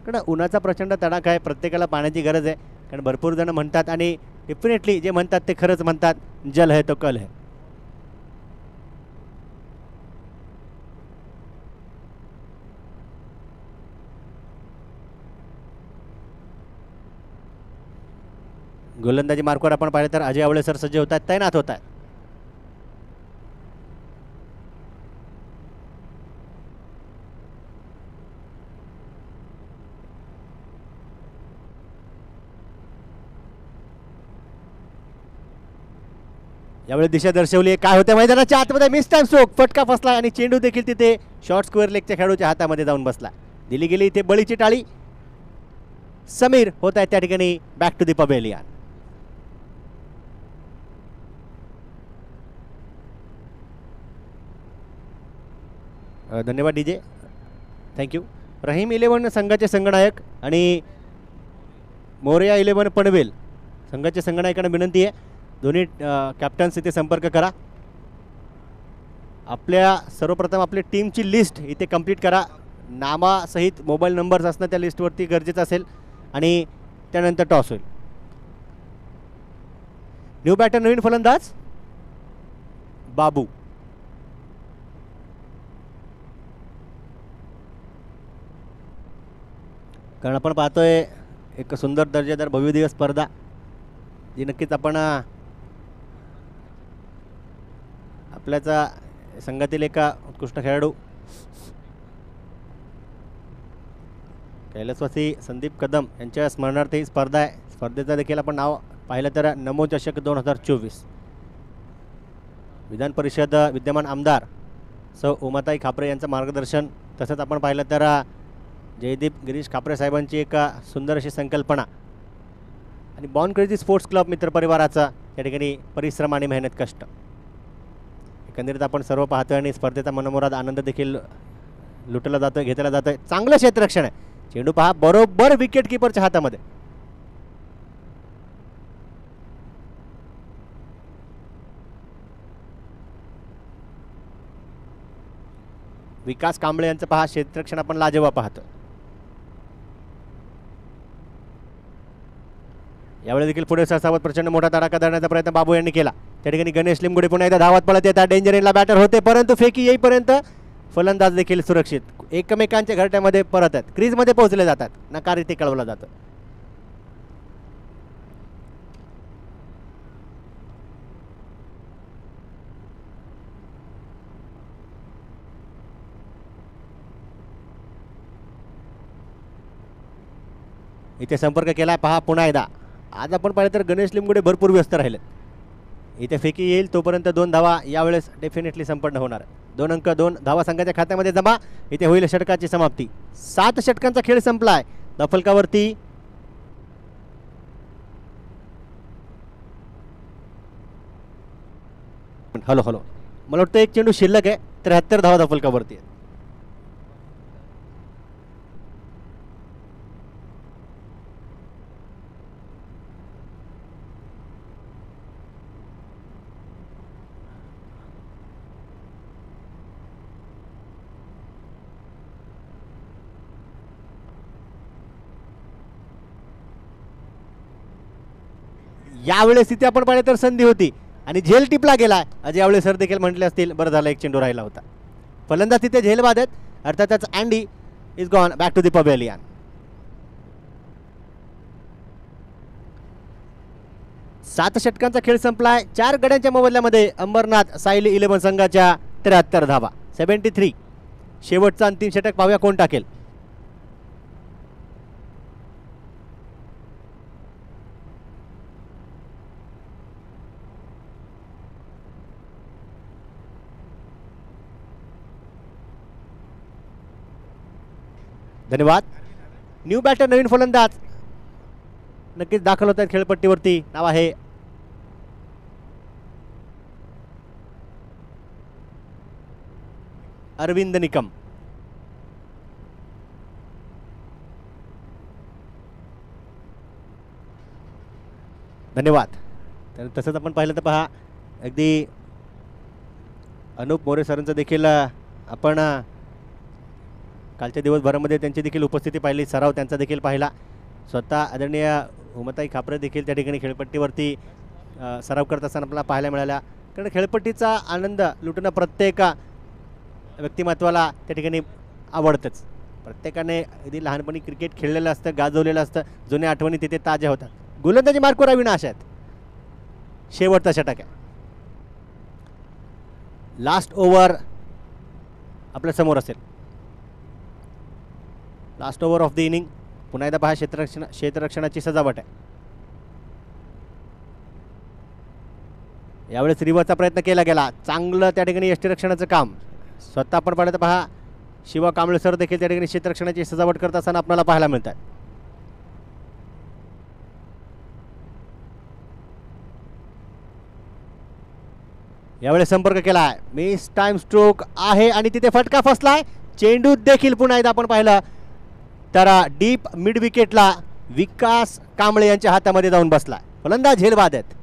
कारण उन्हाचा प्रचंड तडाखा आहे, प्रत्येकाला पाण्याची गरज आहे. कारण भरपूर जण म्हणतात आणि डेफिनेटली जे म्हणतात ते खरंच म्हणतात, जल है तो कल है. गोलंदाजी मार्कवर आपण पाहिलं तर अजय आवळे सर सज्ज होत आहेत, तैनात होत आहेत. यावेळी दिशा दर्शवली, काय होते मैदानाच्या आतमध्ये मिस टाइम स्ट्रोक, फटका फसला आणि चेंडू देखील तिथे शॉर्ट स्क्वेअर लेगच्या खेळाडूच्या हातामध्ये जाऊन बसला. दिली गेली इथे बळीची टाळी. समीर होत आहे त्या ठिकाणी बॅक टू दी पवेलियन. धन्यवाद डीजे, थँक्यू. रहीम 11 संघाचे संगणक आणि मोरया 11 पनवेल संघाच्या संगणकांना विनंती आहे, दोन्ही कॅप्टन्स इथे संपर्क करा. आपल्या सर्वप्रथम आपली टीमची लिस्ट इथे कंप्लीट करा. नामासहित मोबाईल नंबर्स असणं त्या लिस्टवरती गरजेचं असेल आणि त्यानंतर टॉस होईल. न्यू बॅटर नवीन फलंदाज बाबू. कारण आपण पाहतोय एक सुंदर दर्जेदार भव्यदिव्य स्पर्धा, जी नक्कीच आपण आपल्याचा संघातील एका उत्कृष्ट खेळाडू कैलासवासी संदीप कदम यांच्या स्मरणार्थ ही स्पर्धा आहे. स्पर्धेचं देखील आपण नाव पाहिलं तर नमो चषक 2024. विधान परिषद विद्यमान आमदार सौ उमाताई खापरे यांचं मार्गदर्शन, तसंच आपण पाहिलं तर जयदीप गिरीश खापरे साहेबांची एक सुंदर अशी संकल्पना आणि बॉर्न क्रेझी स्पोर्ट्स क्लब मित्रपरिवाराचा या ठिकाणी परिश्रम आणि मेहनत कष्ट, एकंदरीत आपण सर्व पाहतोय आणि स्पर्धेचा मनोमुराद आनंद देखील लुटला जातोय, घेतला जातोय. चांगलं क्षेत्ररक्षण आहे. चेंडू पहा बरोबर विकेट किपरच्या हातामध्ये. विकास कांबळे यांचं पहा क्षेत्ररक्षण आपण लाजवाब पाहतो. यावेळी देखील पुढे सरसावत प्रचंड मोठा तडाखा धरण्याचा प्रयत्न बाबू यांनी केला. त्या ठिकाणी गणेश लिंबुडे पुन्हा एकदा धावत पळत येतात. डेंजर इनला बॅटर होते, परंतु फेकी येईपर्यंत फलंदाज देखील सुरक्षित एकमेकांच्या घरट्यामध्ये परत आहेत, क्रीजमध्ये पोहोचले जातात. नकार इथे कळवला जातो. इथे संपर्क केला पहा पुन्हा एकदा. आज आपण पाहिलं तर गणेश लिंबुडे भरपूर व्यस्त राहिले. इथे फेकी येईल तोपर्यंत 2 धावा यावेळेस डेफिनेटली संपन्न होणार. 2 अंक 2 धावा संघाच्या खात्यामध्ये जमा. इथे होईल षटकाची समाप्ती. 7 षटकांचा खेळ संपलाय. दफलकावरती हॅलो हॅलो मला वाटतं एक चेंडू शिल्लक आहे. 73 धावा दफलकावरती आहे. यावेळेस इथे आपण पाहिलं तर संधी होती आणि झेल टिपला गेला. अजय आवळे सर देखील म्हटले असतील बरं झालं एक चेंडू राहिला होता. फलंदाज तिथे झेल बाद आहेत. अर्थातच Andy is gone back to the pavilion. 7 षटकांचा खेळ संपलाय. 4 गड्यांच्या मोबदल्यामध्ये अंबरनाथ सायली 11 संघाच्या 73 धावा. 73. शेवटचा अंतिम षटक पाहूया कोण टाकेल. धन्यवाद. न्यू बॅटर नवीन फलंदाज नक्कीच दाखल होत आहेत खेळपट्टीवरती. नाव आहे अरविंद निकम. धन्यवाद. तर तसंच आपण पाहिलं तर पहा अगदी अनुप मोरे सरांचं देखील आपण कालच्या दिवसभरामध्ये त्यांची देखील उपस्थिती पाहिली, सराव त्यांचा देखील पाहिला. स्वतः आदरणीय उमाताई खापरे देखील त्या ठिकाणी खेळपट्टीवरती सराव करत असताना आपल्याला पाहायला मिळाल्या. कारण खेळपट्टीचा आनंद लुटणं प्रत्येक व्यक्तिमत्वाला त्या ठिकाणी आवडतंच. प्रत्येकाने अगदी लहानपणी क्रिकेट खेळलेलं असतं, गाजवलेलं असतं, जुन्या आठवणी तिथे ताज्या होतात. गोलंदाजी मार्कवर अविनाश आहेत. शेवटचा षटक आहे. लास्ट ओव्हर आपल्या समोर असेल. Last over of the inning. पुन्हा एकदा पहा क्षेत्ररक्षणाची सजावट आहे. यावेळेस रिव्हरचा प्रयत्न केला गेला. चांगलं त्या ठिकाणी यष्टिरक्षणाचं काम. स्वतः आपण पाहिलं तर पहा शिवा कांबळे सर देखील त्या ठिकाणी क्षेत्ररक्षणाची सजावट करत असताना आपल्याला पाहायला मिळतात. यावेळेस संपर्क केलाय. मिस टाइम स्ट्रोक आहे आणि तिथे फटका फसलाय. चेंडू देखील पुन्हा एकदा आपण पाहिलं तर डीप मिड विकेटला विकास कांबळे यांच्या हातामध्ये जाऊन बसलाय. फलंदाज झेलबाद आहेत.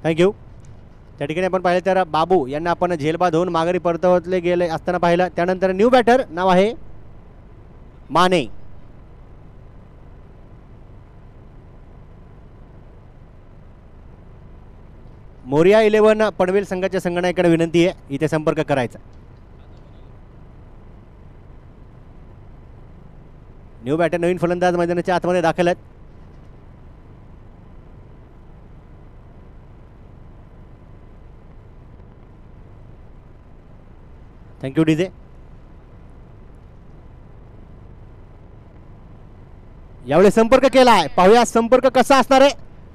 थँक्यू. त्या ठिकाणी आपण पाहिलं तर बाबू यांना आपण झेलबाद होऊन माघारी परतवले गेले असताना पाहिलं. त्यानंतर न्यू बॅटर नाव आहे माने. मोरिया 11 पनवेल संघाच्या संघनायकाकडे विनंती आहे इथे संपर्क करायचा. न्यू बॅटर नवीन फलंदाज मैदानाच्या आतमध्ये दाखल आहेत. Thank you DJ. यावेळेस संपर्क केलाय. पाहूया संपर्क कसा असणार आहे.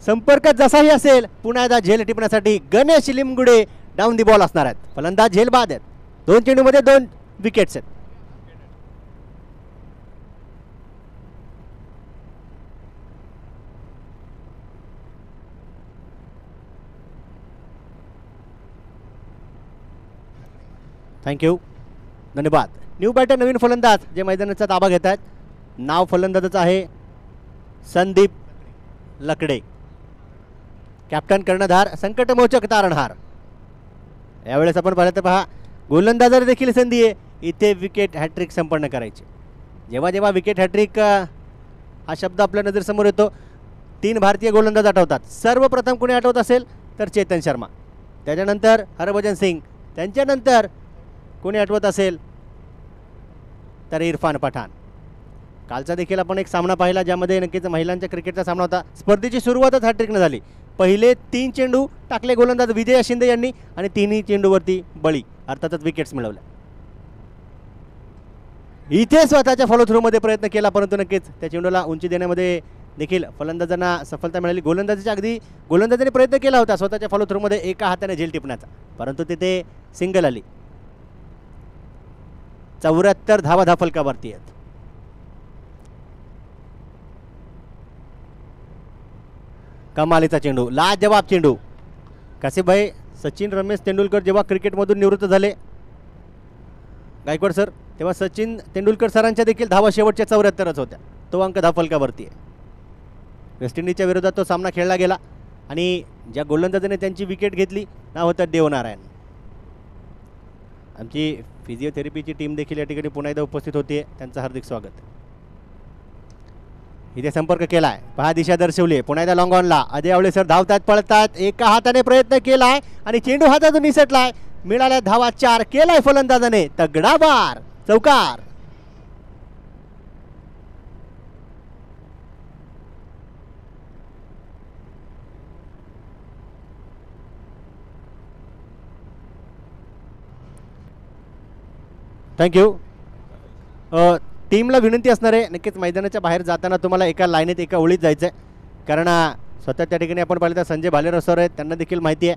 संपर्क जसाही असेल पुन्हा एकदा झेल टिपण्यासाठी गणेश लिमगुडे डाऊन दी बॉल असणार आहेत. फलंदाज झेलबाद आहेत. 2 चेंडूमध्ये 2 विकेट्स आहेत. थँक्यू. धन्यवाद. न्यू बॅटर नवीन फलंदाज जे मैदानाचा ताबा घेत आहेत. नाव फलंदाजाचं आहे संदीप लकडे. कॅप्टन कर्णधार संकटमोचक तारणहार. यावेळेस आपण पाहिलं तर पहा गोलंदाजाला देखील संधी आहे इथे विकेट हॅट्रिक संपन्न करायची. जेव्हा जेव्हा विकेट हॅट्रिक हा शब्द आपल्या नजरेसमोर येतो 3 भारतीय गोलंदाज आठवतात. सर्वप्रथम कोणी आठवत असेल तर चेतन शर्मा, त्याच्यानंतर हरभजन सिंग, त्यांच्यानंतर कोणी आठवत असेल तर इरफान पठाण. कालचा देखील आपण एक सामना पाहिला ज्यामध्ये नक्कीच महिलांच्या क्रिकेटचा सामना होता. स्पर्धेची सुरुवातच हॅट्रिकनं झाली. पहिले 3 चेंडू टाकले गोलंदाज विजय शिंदे यांनी आणि 3ही चेंडूवरती बळी अर्थातच विकेट्स मिळवल्या. इथे स्वतःच्या फॉलो थ्रूमध्ये प्रयत्न केला परंतु नक्कीच त्या चेंडूला उंची देण्यामध्ये देखील फलंदाजांना सफलता मिळाली. गोलंदाजाने प्रयत्न केला होता स्वतःच्या फॉलो थ्रूमध्ये एका हाताने झेल टिपण्याचा परंतु तिथे सिंगल आली. 74 धावा धाफलकावरती आहेत. कमालीचा चेंडू, लाजवाब चेंडू. कासिफभाई, सचिन रमेश तेंडुलकर जेव्हा क्रिकेटमधून निवृत्त झाले गायकवाड सर तेव्हा सचिन तेंडुलकर सरांच्या देखील धावा शेवटच्या 74च होत्या. तो अंक धाफलकावरती आहे. वेस्ट इंडिजच्या विरोधात तो सामना खेळला गेला आणि ज्या गोलंदाजाने त्यांची विकेट घेतली नाव होतं देवनारायण. आमची फिजिओथेरपीची टीम देखील या ठिकाणी पुन्हा एकदा उपस्थित होती. त्यांचं हार्दिक स्वागत. इथे संपर्क केलाय. पहा दिशा दर्शवली आहे. पुन्हा एकदा लॉंग ऑनला अजय आवळे सर धावतात पळतात. एका हाताने प्रयत्न केलाय आणि चेंडू हातातून निसटलाय. मिळाल्या धावा 4. केलाय फलंदाजाने तगडा बार, चौकार. थँक्यू. टीमला विनंती असणार आहे नक्कीच मैदानाच्या बाहेर जाताना तुम्हाला एका लाईनीत एका ओळीत जायचं आहे कारण स्वतः त्या ठिकाणी आपण पाहिलं तर संजय भालेराव सर आहेत. त्यांना देखील माहिती आहे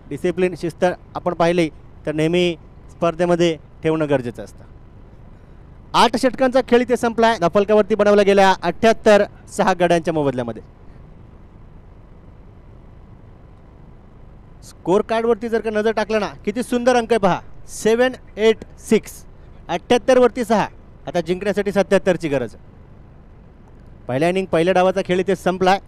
डिसिप्लिन शिस्त आपण पाहिली तर नेहमी स्पर्धेमध्ये ठेवणं गरजेचं असतं. 8 षटकांचा खेळ इथे संपलाय. फलकावरती बनवल्या गेल्या 78 6 गड्यांच्या मोबदल्यामध्ये. स्कोर कार्डवरती जर का नजर टाकलं ना, किती सुंदर अंक आहे पहा. 7-8-6 78 वरती 6. आता जिंकण्यासाठी 77ची गरज. पहिल्या इनिंग पहिल्या डावाचा खेळ इथे संपलाय.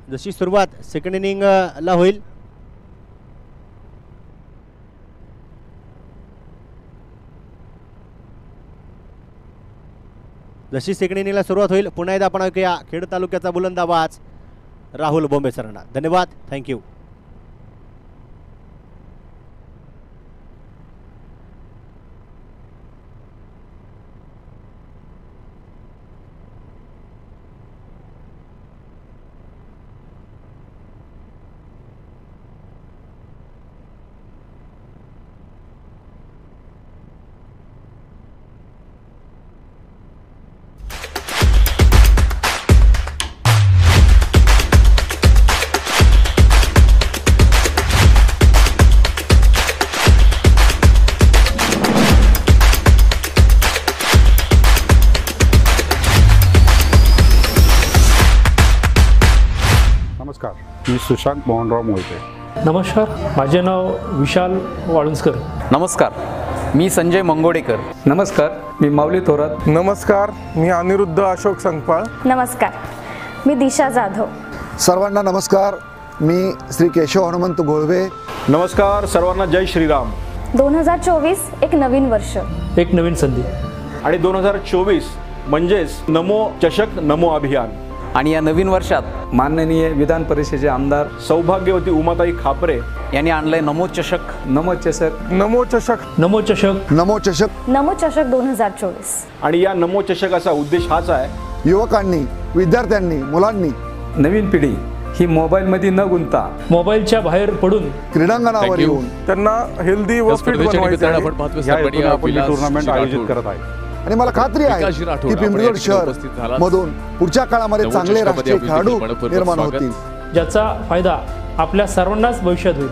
जशी सुरुवात सेकंड इनिंगला होईल. जशी सेकंड इनिंगला सुरुवात होईल पुन्हा एकदा आपण ऐकूया खेड तालुक्याचा बुलंद आवाज राहुल बोंबे सरांना. धन्यवाद. थँक्यू. नमस्कार, मी सुशांत मोहनराव मोहिते. नमस्कार, माझे नाव विशाल वाळुंजकर. नमस्कार, मी संजय मंगोडेकर. नमस्कार, मी माऊली थोरात. नमस्कार, मी अनिरुद्ध अशोक संगपाळ. नमस्कार, मी दिशा जाधव. सर्वांना नमस्कार, मी श्री केशव हनुमंत गोळवे. नमस्कार सर्वांना, जय श्रीराम. 2024 एक नवीन वर्ष, एक नवीन संधी आणि 2024 म्हणजेच नमो चषक नमो अभियान. आणि या नवीन वर्षात माननीय विधान परिषदेचे आमदार सौभाग्यवती उमाताई खापरे यांनी आणलंय नमो चषक. नमो चषक, नमो चषक, नमो चषक, नमो चषक. नमो चषक 2024. आणि या नमो चषकाचा उद्देश हाच आहे, युवकांनी, विद्यार्थ्यांनी, मुलांनी, नवीन पिढी ही मोबाईलमध्ये न गुंतता मोबाईलच्या बाहेर पडून क्रीडांगणावर येऊन त्यांना हेल्दी व फिट बनवायचे आहे. या हेतूने आपण ही टुर्नामेंट आयोजित करत आहे. आणि मला खात्री आहे की पिंपरीगड शहर मधून पुढच्या काळामध्ये चांगले राष्ट्रीय खेळाडू निर्माण होतील, ज्याचा फायदा आपल्या सर्वांनाच भविष्यात होईल.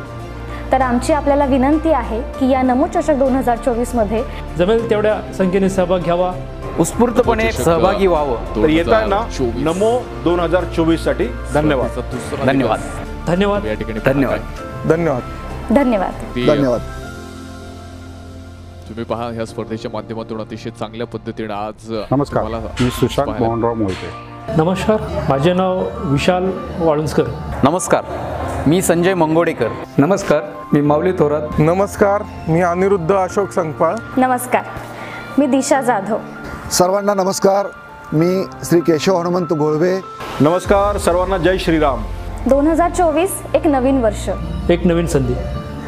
तर आमची आपल्याला विनंती आहे की या नमो चषक 2024 मध्ये जमेल तेवढ्या संख्येने सहभाग घ्यावा, उत्स्फूर्तपणे सहभागी व्हावं. तर येत आहे ना नमो 2024 साठी. धन्यवाद. धन्यवाद. धन्यवाद. धन्यवाद. धन्यवाद. धन्यवाद. धन्यवाद. तुम्ही पहा ह्या स्पर्धेच्या माध्यमातून अतिशय चांगल्या पद्धतीने आज नमस्कार, मी सुशांत मोहनराव मोहिते. नमस्कार, माझे नाव विशाल वाळुंजकर. नमस्कार, मी संजय मंगोडेकर. नमस्कार, मी माऊली थोरात. नमस्कार, मी अनिरुद्ध अशोक संगपाळ. नमस्कार, मी दिशा जाधव. सर्वांना नमस्कार, मी श्री केशव हनुमंत गोळवे. नमस्कार सर्वांना, जय श्रीराम. 2024 एक नवीन वर्ष, एक नवीन संधी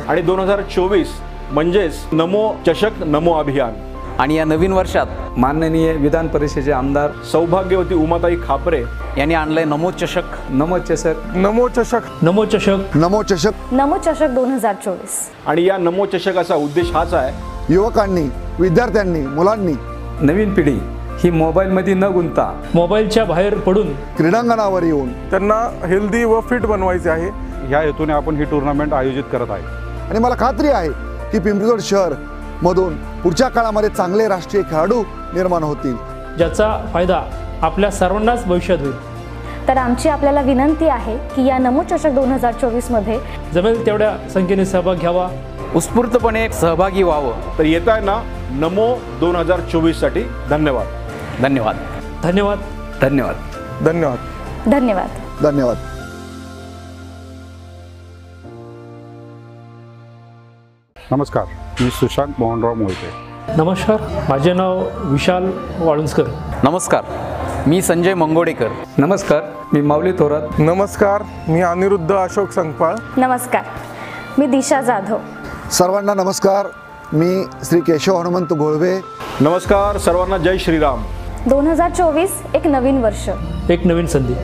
आणि 2024 म्हणजेच नमो चषक नमो अभियान. आणि या नवीन वर्षात माननीय विधान परिषदेचे आमदार सौभाग्यवती उमाताई खापरे यांनी आणलंय नमो चषक. नमो चषक, नमो चषक, नमो चषक, नमो चषक. नमो चषक 2024. आणि या नमो चषकाचा उद्देश हाच आहे, युवकांनी, विद्यार्थ्यांनी, मुलांनी, नवीन पिढी ही मोबाईलमध्ये न गुंतता मोबाईलच्या बाहेर पडून क्रीडांगणावर येऊन त्यांना हेल्दी व फिट बनवायचे आहे. या हेतूने आपण ही टुर्नामेंट आयोजित करत आहे. आणि मला खात्री आहे की पिंपरीगड शहर मधून पुढच्या काळामध्ये चांगले राष्ट्रीय खेळाडू निर्माण होतील, ज्याचा फायदा आपल्या सर्वांनाच भविष्यात होईल. तर आमची आपल्याला विनंती आहे की या नमो चषक 2024 मध्ये जमेल तेवढ्या संख्येने सहभाग घ्यावा, उत्स्फूर्तपणे सहभागी व्हावं. तर येत आहे ना नमो 2024 साठी. धन्यवाद. धन्यवाद. धन्यवाद. धन्यवाद. धन्यवाद. धन्यवाद. धन्यवाद. नमस्कार, मी सुशांत मोहनराव मोहिते. नमस्कार, माझे नाव विशाल वाळुंजकर. नमस्कार, मी संजय मंगोडेकर. नमस्कार, मी माऊली थोरात. नमस्कार, मी अनिरुद्ध अशोक संगपाळ. नमस्कार, मी दिशा जाधव. सर्वांना नमस्कार, मी श्री केशव हनुमंत गोळवे. नमस्कार सर्वांना, जय श्रीराम. 2024 एक नवीन वर्ष, एक नवीन संधी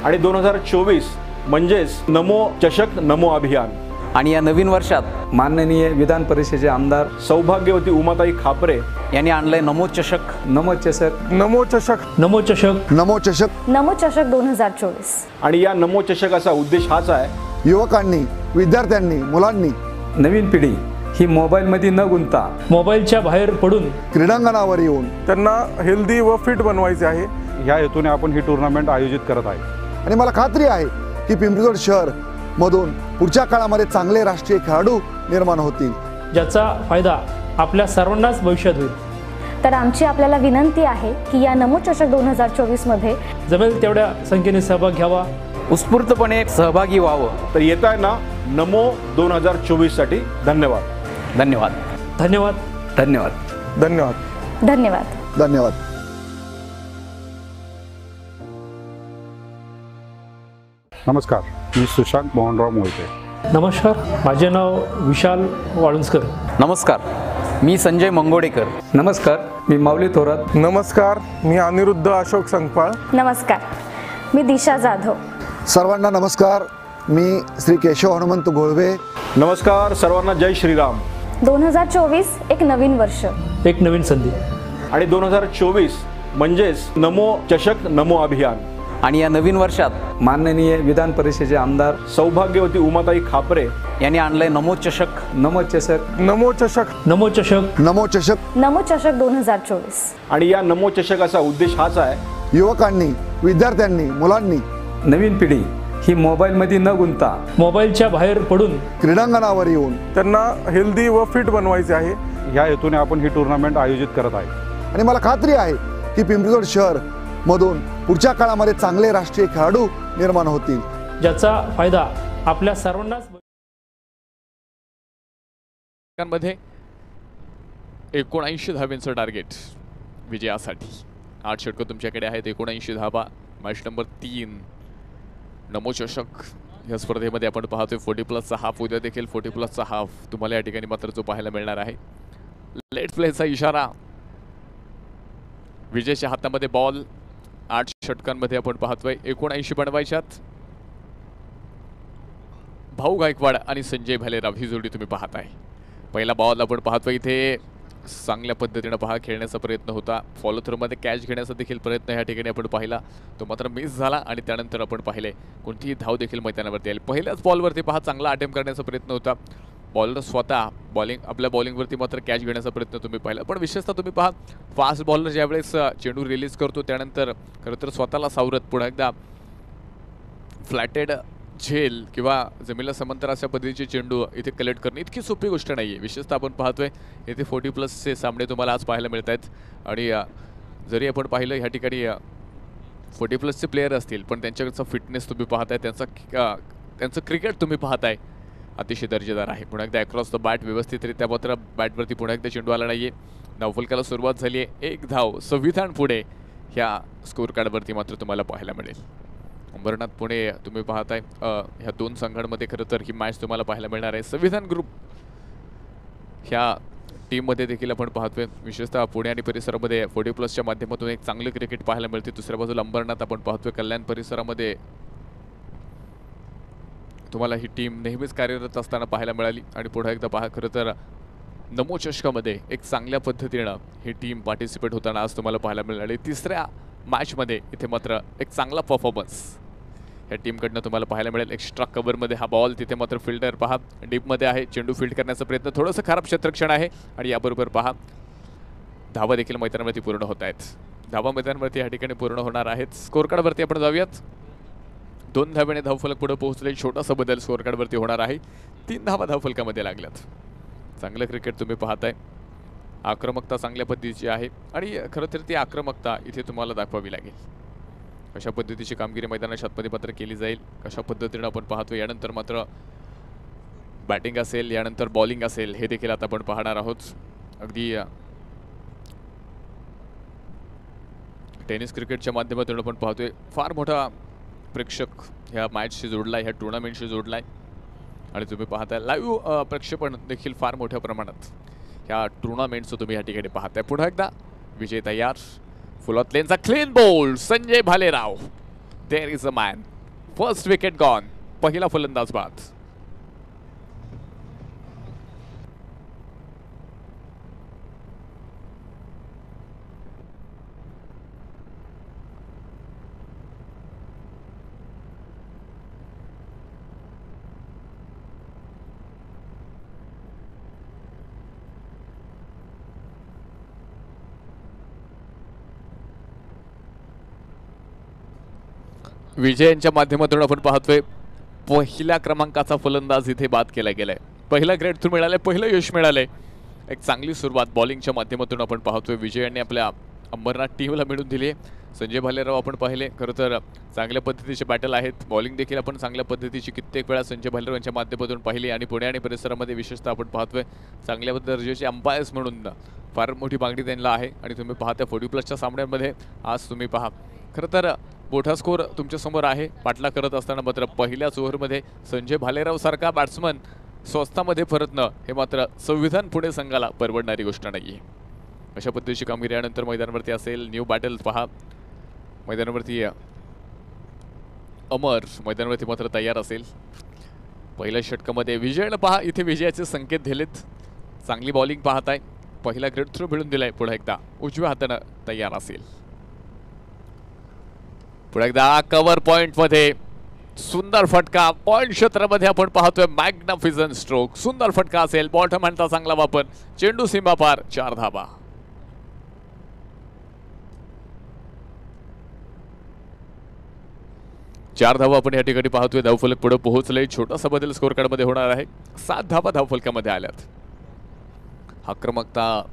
आणि 2024 म्हणजेच नमो चषक नमो अभियान. आणि या नवीन वर्षात माननीय विधान परिषदेचे आमदार सौभाग्यवती उमाताई खापरे यांनी आणलंय नमो चषक. नमो चषक, नमो चषक, नमो चषक, नमो चषक. नमो चषक 2024. आणि या नमो चषकाचा उद्देश हाच आहे, युवकांनी, विद्यार्थ्यांनी, मुलांनी, नवीन पिढी ही मोबाईलमध्ये न गुंतता मोबाईलच्या बाहेर पडून क्रीडांगणावर येऊन त्यांना हेल्दी व फिट बनवायचे आहे. ह्या हेतूने आपण ही टुर्नामेंट आयोजित करत आहे. आणि मला खात्री आहे की पिंपरीगड शहर मधून पुढच्या काळामध्ये चांगले राष्ट्रीय खेळाडू निर्माण होतील, ज्याचा फायदा आपल्या सर्वांनाच भविष्यात होईल. तर आमची आपल्याला विनंती आहे की या नमो चषक 2024 मध्ये जमेल तेवढ्या संख्येने सहभाग घ्यावा. उत्स्फूर्तपणे सहभागी व्हावं. तर येत आहे ना नमो 2024 साठी. धन्यवाद. धन्यवाद. धन्यवाद. धन्यवाद. धन्यवाद. धन्यवाद. धन्यवाद. नमस्कार, मी सुशांत मोहनराव मोहिते. नमस्कार, माझे नाव विशाल वाळुंजकर. नमस्कार, मी संजय मंगोडेकर. नमस्कार, मी माऊली थोरात. नमस्कार, मी अनिरुद्ध अशोक संकपाळ. नमस्कार, मी दिशा जाधव. सर्वांना नमस्कार, मी श्री केशव हनुमंत घोळवे. नमस्कार सर्वांना, जय श्रीराम. 2024 एक नवीन वर्ष, एक नवीन संधी. आणि 2024 म्हणजेच नमो चषक नमो अभियान. आणि या नवीन वर्षात माननीय विधान परिषदेचे आमदार सौभाग्यवती उमाताई खापरे यांनी आणलंय नमो चषक. नमो चषक. नमो चषक. नमो चषक. नमो चषक. नमो चषक 2024. आणि या नमो चषकाचा उद्देश हाच आहे, युवकांनी, विद्यार्थ्यांनी, मुलांनी, नवीन पिढी ही मोबाईलमध्ये न गुंतता मोबाईलच्या बाहेर पडून क्रीडांगणावर येऊन त्यांना हेल्दी व फिट बनवायचे आहे. ह्या हेतूने आपण ही टुर्नामेंट आयोजित करत आहे. आणि मला खात्री आहे की पिंपरीगड शहर मधून पुढच्या काळामध्ये चांगले राष्ट्रीय खेळाडू निर्माण होतील, ज्याचा फायदा आपल्या सर्वांनाच. मध्ये 79 धावांचं टार्गेट विजयासाठी. 8 षटकं तुमच्याकडे आहेत. 79 धावा. मॅच नंबर 3 नमो चषक या स्पर्धेमध्ये आपण पाहतोय 40+चा हाफ. उद्या देखील 40+चा हाफ तुम्हाला या ठिकाणी मात्र जो पाहायला मिळणार आहे. लेट प्लेचा इशारा. विजयच्या हातामध्ये बॉल. 8 षटकांमध्ये आपण पाहतोय 79 बनवायच्यात. भाऊ गायकवाड आणि संजय भालेराव ही जोडी तुम्ही पाहताय. पहिला बॉल आपण पाहतोय इथे चांगल्या पद्धतीने खेळण्याचा प्रयत्न होता. फॉलो थ्रोमध्ये कॅच घेण्याचा देखील प्रयत्न या ठिकाणी आपण पाहिला, तो मात्र मिस झाला. आणि त्यानंतर आपण पाहिले कोणतीही धाव देखील मैदानावरती आली. पहिल्याच बॉलवरती चांगला अटेम्प्ट करण्याचा प्रयत्न होता. बॉलर स्वतः आपल्या बॉलिंगवरती मात्र कॅच घेण्याचा प्रयत्न तुम्ही पाहिला. पण विशेषतः तुम्ही पहा, फास्ट बॉलर ज्यावेळेस चेंडू रिलीज करतो त्यानंतर खरं तर स्वतःला सावरत पुन्हा एकदा फ्लॅटेड झेल किंवा जमिनीला समांतर अशा पद्धतीचे चेंडू इथे कलेक्ट करणे इतकी सोपी गोष्ट नाही आहे. विशेषतः आपण पाहतोय इथे 40+चे सामने तुम्हाला आज पाहायला मिळत आहेत. आणि जरी आपण पाहिलं ह्या ठिकाणी 40+चे प्लेयर असतील, पण त्यांच्याकडचा फिटनेस तुम्ही पाहताय, त्यांचं क्रिकेट तुम्ही पाहताय, अतिशय दर्जेदार आहे. पुन्हा एकदा अक्रॉस द बॅट व्यवस्थितरित्या मात्र बॅटवरती पुन्हा एकदा चेंडू आला नाही आहे. धावफलकाला सुरुवात झाली आहे. 1 धाव संविधान पुढे ह्या स्कोअर कार्डवरती मात्र तुम्हाला पाहायला मिळेल. अंबरनाथ पुणे तुम्ही पाहताय. ह्या 2 संघांमध्ये खरं तर ही मॅच तुम्हाला पाहायला मिळणार आहे. संविधान ग्रुप ह्या टीममध्ये देखील आपण पाहतोय विशेषतः पुणे आणि परिसरामध्ये 40+च्या माध्यमातून एक चांगलं क्रिकेट पाहायला मिळते. दुसऱ्या बाजूला अंबरनाथ आपण पाहतोय कल्याण परिसरामध्ये तुम्हाला ही टीम नेहमीच कार्यरत असताना पाहायला मिळाली. आणि पुन्हा एकदा पहा, खरं तर नमो चषकामध्ये एक चांगल्या पद्धतीनं ही टीम पार्टिसिपेट होताना आज तुम्हाला पाहायला मिळाली. तिसऱ्या मॅचमध्ये इथे मात्र एक चांगला परफॉर्मन्स या टीमकडनं तुम्हाला पाहायला मिळेल. एक्स्ट्रा कव्हरमध्ये हा बॉल, तिथे मात्र फिल्डर पहा डीपमध्ये आहे. चेंडू फील्ड करण्याचा प्रयत्न, थोडंसं खराब क्षेत्ररक्षण आहे. आणि याबरोबर पहा धावा देखील मैदानावरती पूर्ण होत आहेत. धावा मैदानावरती या ठिकाणी पूर्ण होणार आहेत. स्कोअर कार्डवरती आपण जाऊयात. 2 धाव्याने धावफलक पुढे पोहोचले. छोटासा बदल स्कोअर कार्डवरती होणार आहे. 3 धावा धावफलकामध्ये लागल्यात. चांगलं क्रिकेट तुम्ही पाहताय. आक्रमकता चांगल्या पद्धतीची आहे आणि खरं तर ती आक्रमकता इथे तुम्हाला दाखवावी लागेल. कशा पद्धतीची कामगिरी मैदानाच्या आतमध्ये मात्र केली जाईल, कशा पद्धतीनं आपण पाहतो. यानंतर मात्र बॅटिंग असेल, यानंतर बॉलिंग असेल, हे देखील आता आपण पाहणार आहोत. अगदी टेनिस क्रिकेटच्या माध्यमातून आपण पाहतोय फार मोठा प्रेक्षक ह्या मॅचशी जोडला आहे, ह्या टुर्नामेंटशी जोडला आहे. आणि तुम्ही पाहताय लाईव्ह प्रक्षेपण देखील फार मोठ्या प्रमाणात ह्या टुर्नामेंटचं तुम्ही या ठिकाणी पाहताय. पुन्हा एकदा विजय तयार. फुलत लेनचा clean bowl Sanjay Bhalerao. There is a man. First wicket gone. पहिला फलंदाज बाद. विजय यांच्या माध्यमातून आपण पाहतोय पहिल्या क्रमांकाचा फलंदाज इथे बाद केला गेलाय. पहिला ग्रेड थ्रू मिळालाय, पहिलं यश मिळालंय. एक चांगली सुरुवात बॉलिंगच्या माध्यमातून आपण पाहतोय विजय यांनी आपल्या अंबरनाथ टीमला मिळून दिली आहे. संजय भालेराव आपण पाहिले, खरं तर चांगल्या पद्धतीचे बॅटल आहेत. बॉलिंग देखील आपण चांगल्या पद्धतीची कित्येक वेळा संजय भालेराव यांच्या माध्यमातून पाहिली आणि पुणे आणि परिसरामध्ये विशेषतः आपण पाहतोय चांगल्या दर्जाचे अंपायर्स म्हणून फार मोठी मागणी त्यांना आहे. आणि तुम्ही पाहता 40+ सामन्यांमध्ये आज तुम्ही पहा खरं तर मोठा स्कोर तुमच्यासमोर आहे. पाठला करत असताना मात्र पहिल्याच ओव्हरमध्ये संजय भालेराव सारखा बॅट्समन स्वस्तामध्ये परतणं हे मात्र संविधान पुणे संघाला परवडणारी गोष्ट नाही आहे. अशा पद्धतीची कामगिरी यानंतर मैदानावरती असेल. न्यू बॅटल पहा मैदानावरती अमर मैदानावरती मात्र तयार असेल. पहिल्या षटकामध्ये विजयनं पहा इथे विजयाचे संकेत दिलेत. चांगली बॉलिंग पाहत आहे. पहिला ग्रेड थ्रू मिळून दिलाय. पुढे एकदा उजव्या हातानं तयार असेल. पुढे एकदा कव्हर पॉइंट मध्ये सुंदर फटका. पॉइंट क्षेत्रामध्ये आपण पाहतोय मॅग्निफिसंट स्ट्रोक. सुंदर फटका असेल. बॉटम हँडचा चांगला वापर. चेंडू सीमा पार. 4 धावा. चार धावा आपण या ठिकाणी पाहतोय. धावफलक पुढे पोहोचले. छोटासा बदल स्कोर कार्ड मध्ये होणार आहे. 7 धावा धावफलकामध्ये आल्यात. आक्रमकता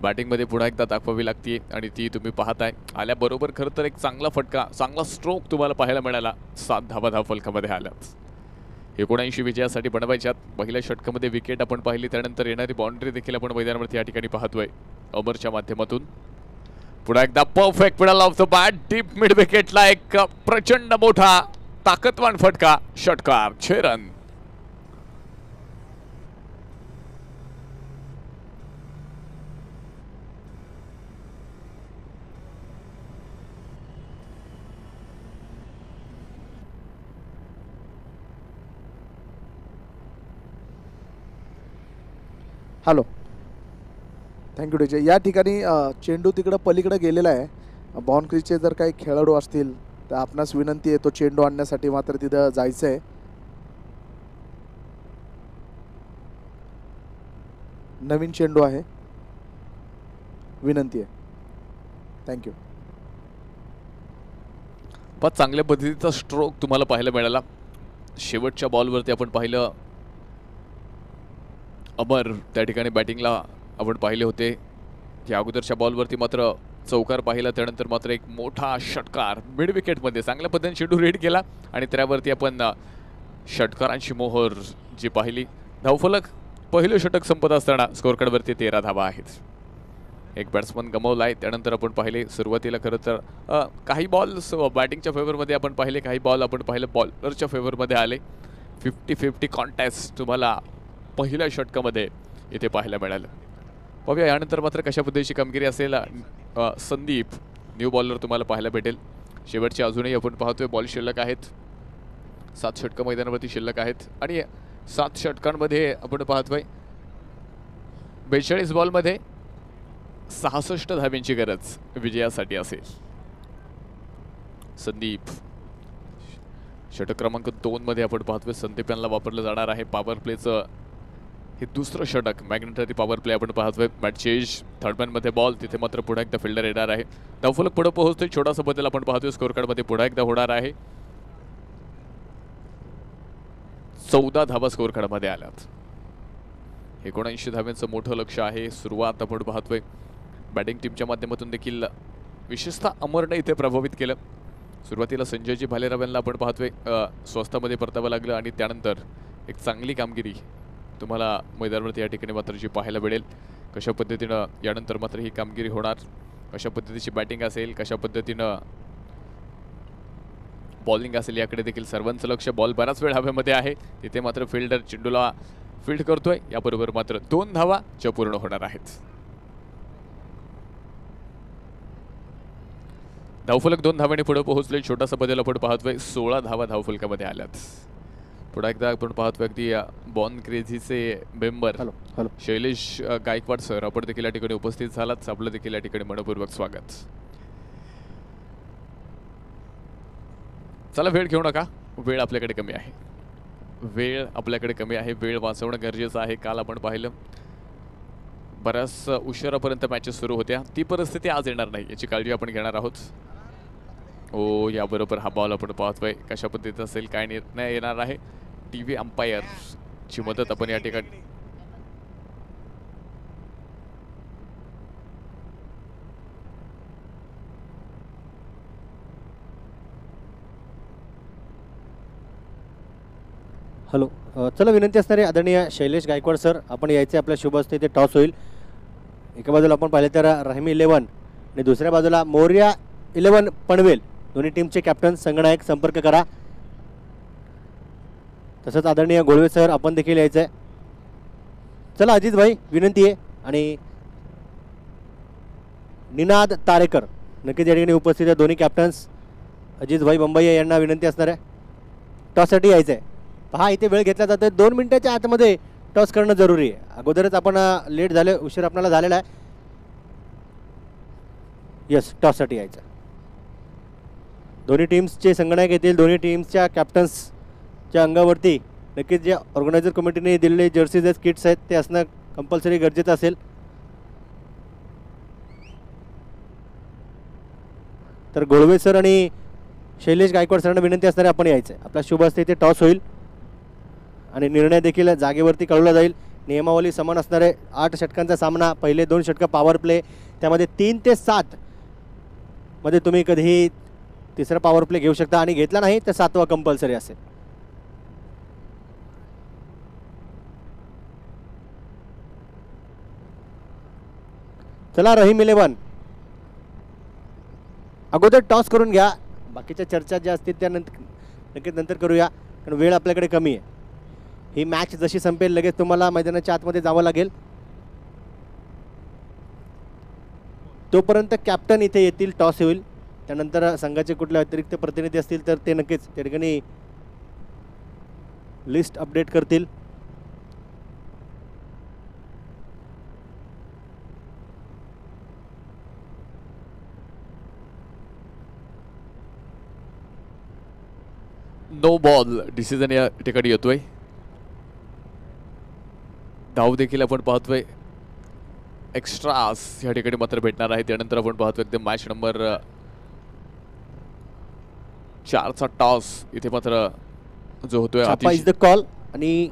बॅटिंग मध्ये पुन्हा एकदा दाखवावी लागते आणि ती तुम्ही पाहताय. आल्याबरोबर खरं तर एक चांगला फटका, चांगला स्ट्रोक तुम्हाला पाहायला मिळाला. 7 धावा धावफलकामध्ये आल्यात. 79 विजयासाठी बनवायच्यात. पहिल्या षटकामध्ये विकेट आपण पाहिली, त्यानंतर येणारी बाउंड्री देखील आपण मैदानावरती या ठिकाणी पाहतोय अमरच्या माध्यमातून. पुन्हा एकदा perfect middle of the bat. Deep mid विकेटला एक प्रचंड मोठा ताकदवान फटका. षटकार. 6 रन. Hello, thank you DJ. या ठिकाणी चेंडू तिकडं पलीकडे गेलेला आहे. बाउंड्रीचे जर काही खेळाडू असतील तर आपणास विनंती आहे तो चेंडू आणण्यासाठी मात्र तिथं जायचं आहे. नवीन चेंडू आहे, विनंती आहे. थँक्यू. पण चांगल्या पद्धतीचा स्ट्रोक तुम्हाला पाहायला मिळाला. शेवटच्या बॉलवरती आपण पाहिलं अमर त्या ठिकाणी बॅटिंगला आपण पाहिले होते. या अगोदरच्या बॉलवरती मात्र चौकार पाहिला, त्यानंतर मात्र एक मोठा षटकार मिड विकेटमध्ये चांगल्या पद्धतीने चेंडू रेड केला आणि त्यावरती आपण षटकारांची मोहर जी पाहिली. धावफलक पहिलं षटक संपत असताना स्कोर कार्डवरती 13 धावा आहेत. एक बॅट्समन गमावला आहे. त्यानंतर आपण पाहिले सुरुवातीला खरं तर काही बॉल्स बॅटिंगच्या फेवरमध्ये आपण पाहिले, काही बॉल आपण पाहिले बॉलरच्या फेवरमध्ये आले. 50-50 कॉन्टेस्ट तुम्हाला पहिल्या षटकामध्ये इथे पाहायला मिळालं. पाहूया यानंतर मात्र कशा पद्धतीची कामगिरी असेल. संदीप न्यू बॉलर तुम्हाला पाहायला भेटेल. शेवटचे अजूनही आपण पाहतोय बॉल शिल्लक आहेत. 7 षटकं मैदानावरती शिल्लक आहेत आणि 7 षटकांमध्ये आपण पाहतोय 42 बॉलमध्ये 66 धाब्यांची गरज विजयासाठी असेल. संदीप षटक क्रमांक 2 मध्ये आपण पाहतोय संदीप यांना वापरलं जाणार आहे. पॉवर प्लेचं हे दुसरं षटक मॅग्नेटरी पॉवर प्ले आपण पाहतोय. Match change. थर्ड मध्ये बॉल. तिथे मात्र पुन्हा एकदा फिल्डर येणार आहे. धावफलक पुढे पोहोचतोय. छोटासा बदल आपण पाहतोय स्कोर कार्डमध्ये पुन्हा एकदा होणार आहे. 14 धावा स्कोर कार्डमध्ये आल्यात. 79 धाव्यांचं मोठं लक्ष आहे. सुरुवात आपण पाहतोय बॅटिंग टीमच्या माध्यमातून देखील विशेषतः अमरने इथे प्रभावित केलं. सुरुवातीला संजयजी भालेराव यांना आपण पाहतोय स्वस्तामध्ये परतावं लागलं आणि त्यानंतर एक चांगली कामगिरी तुम्हाला मैदानावरती या ठिकाणी मात्र जी पाहायला मिळेल. कशा पद्धतीनं यानंतर मात्र ही कामगिरी होणार, कशा पद्धतीची बॅटिंग असेल, कशा पद्धतीनं बॉलिंग असेल याकडे देखील सर्वांचं लक्ष. बॉल बराच वेळ हवेमध्ये आहे. तिथे मात्र फिल्डर चेंडूला फील्ड करतोय. याबरोबर मात्र 2 धावा ज्या पूर्ण होणार आहेत. धावफलक 2 धावांनी पुढे पोहोचले. छोटासा बदल आपण पाहतोय. 16 धावा धावफलकामध्ये आल्यात. पुन्हा एकदा आपण पाहतोय अगदी बॉर्न क्रेझीचे मेंबर शैलेश गायकवाड सर आपण देखील या ठिकाणी उपस्थित झालात. आपलं देखील या ठिकाणी मनपूर्वक स्वागत. चला वेळ घेऊ नका. वेळ आपल्याकडे कमी आहे. वेळ वाचवणं गरजेचं आहे. काल आपण पाहिलं बऱ्याच उशिरापर्यंत मॅचेस सुरू होत्या. ती परिस्थिती आज येणार नाही याची काळजी आपण घेणार आहोत. याबरोबर हा बॉल आपण पाहतोय कशा पद्धतीचा असेल, काय निर्णय येणार आहे. टीव्ही अंपायरची मदत आपण या ठिकाणी हॅलो, चला विनंती असणारे आदरणीय शैलेश गायकवाड सर, आपण यायचे आपल्या शुभ असते ते टॉस होईल. एका बाजूला आपण पाहिलं तर रहीमी 11 आणि दुसऱ्या बाजूला मोर्या 11 पनवेल, दोन्ही टीमचे कॅप्टन संगनायक संपर्क करा. तसंच आदरणीय गोळवे सर आपण देखील यायचं आहे. चला अजित भाई विनंती आहे आणि निनाद तारेकर नक्कीच या ठिकाणी उपस्थित आहे. दोन्ही कॅप्टन्स अजित भाई बंबई यांना विनंती असणार आहे टॉससाठी यायचं आहे. पहा इथे वेळ घेतला जातो, 2 मिनिटाच्या आतमध्ये टॉस करणं जरुरी आहे. अगोदरच आपण लेट झाले, उशीर आपल्याला झालेला आहे. यस, टॉससाठी यायचं. दोन्ही टीम्सचे संगणक येतील, दोन्ही टीम्सच्या कॅप्टन्सच्या अंगावरती नक्कीच जे ऑर्गनायझर कमिटीने दिलेले जर्सीज आहेत, किट्स आहेत ते असणं कंपल्सरी गरजेचं असेल. तर गोळवे सर आणि शैलेश गायकवाड सरांना विनंती असणारे आपण यायचं आहे. आपला शुभ असते ते टॉस होईल आणि निर्णय देखील जागेवरती कळवला जाईल. नियमावली समान असणार आहे. 8 षटकांचा सामना, पहिले 2 षटकं पॉवर प्ले, त्यामध्ये 3 ते 7 मध्ये तुम्ही कधीही तिसरा पॉवर प्ले घेऊ शकता आणि घेतला नाही तर 7वा कंपल्सरी असेल. चला रहीम 11 अगोदर टॉस करून घ्या, बाकीच्या चर्चा ज्या असतील त्या नक्कीच नंतर करूया कारण वेळ आपल्याकडे कमी आहे. ही मॅच जशी संपेल लगेच तुम्हाला मैदानाच्या आतमध्ये जावं लागेल. तोपर्यंत कॅप्टन इथे येतील, टॉस होईल, त्यानंतर संघाचे कुठले अतिरिक्त प्रतिनिधी असतील तर ते नक्कीच त्या ठिकाणी लिस्ट अपडेट करतील. नो बॉल डिसिजन या ठिकाणी येतोय. धाव देखील आपण पाहतोय एक्स्ट्रास या ठिकाणी मात्र भेटणार आहे. त्यानंतर आपण पाहतोय एकदम मॅच नंबर 4चा टॉस इथे मात्र जो होतोय इज द कॉल आणि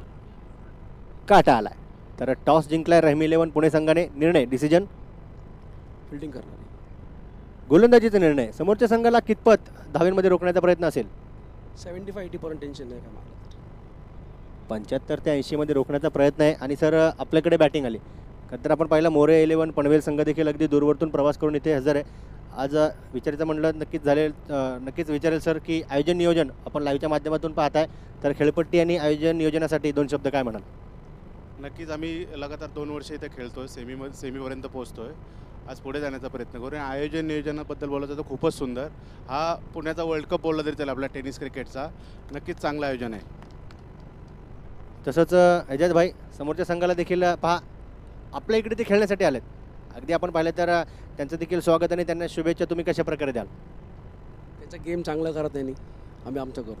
काटा आलाय. तर टॉस जिंकलाय रहीमी 11 पुणे संघाने. निर्णय डिसिजन फिल्डिंग करणार, गोलंदाजीचा निर्णय. समोरच्या संघाला कितपत धावेमध्ये रोखण्याचा प्रयत्न असेल? 75-80% टेन्शन नाही का मला. 75 ते 80 मध्ये रोखण्याचा प्रयत्न आहे. आणि सर आपल्याकडे बॅटिंग आली तर आपण पाहिलं मोरे 11 पनवेल संघ देखील अगदी दूरवरतून प्रवास करून इथे हजर आहे. आज विचारायचं म्हणलं नक्कीच विचारेल सर की आयोजन नियोजन आपण लाईव्हच्या माध्यमातून पाहताय, तर खेळपट्टी आणि आयोजन नियोजनासाठी 2 शब्द काय म्हणाल? नक्कीच आम्ही लगातार 2 वर्ष इथे खेळतोय, सेमीपर्यंत पोहोचतोय. आज पुढे जाण्याचा प्रयत्न करू. आयोजन नियोजनाबद्दल बोलायचं तर खूपच सुंदर. हा पुण्याचा वर्ल्ड कप बोलला तरी त्याला आपल्या टेनिस क्रिकेटचा नक्कीच चांगलं आयोजन आहे. तसंच अजय भाई समोरच्या संघाला देखील पहा आपल्या इकडे ते खेळण्यासाठी आलेत. अगदी आपण पाहिलं तर त्यांचं देखील स्वागत आणि त्यांना शुभेच्छा तुम्ही कशा प्रकारे द्याल? त्यांचा गेम चांगला करत नाही, आम्ही आमचं करू.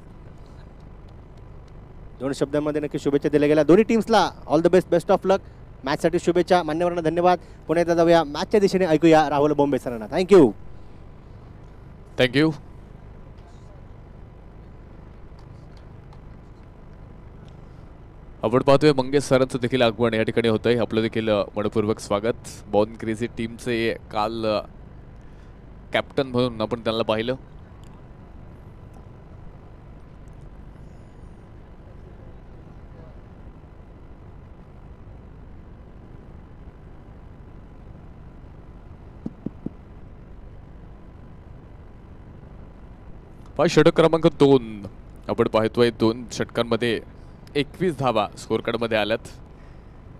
2 शब्दांमध्ये नक्की शुभेच्छा दिल्या गेल्या दोन्ही टीम्सला. All the best, best of luck. मॅचसाठी शुभेच्छा. मान्यवरांना धन्यवाद. पुण्यात जाऊया मॅचच्या दिशेने, ऐकूया राहुल बोंबे सरांना. थँक्यू. थँक्यू. आपण पाहतोय मंगेश सरांचं देखील आगमन या ठिकाणी होतंय. आपलं देखील मनपूर्वक स्वागत. बॉर्न क्रेझी टीमचे काल कॅप्टन म्हणून आपण त्यांना पाहिलं. षटक क्रमांक 2 आपण पाहतोय. 2 षटकांमध्ये 21 धावा स्कोर कार्डमध्ये आल्यात.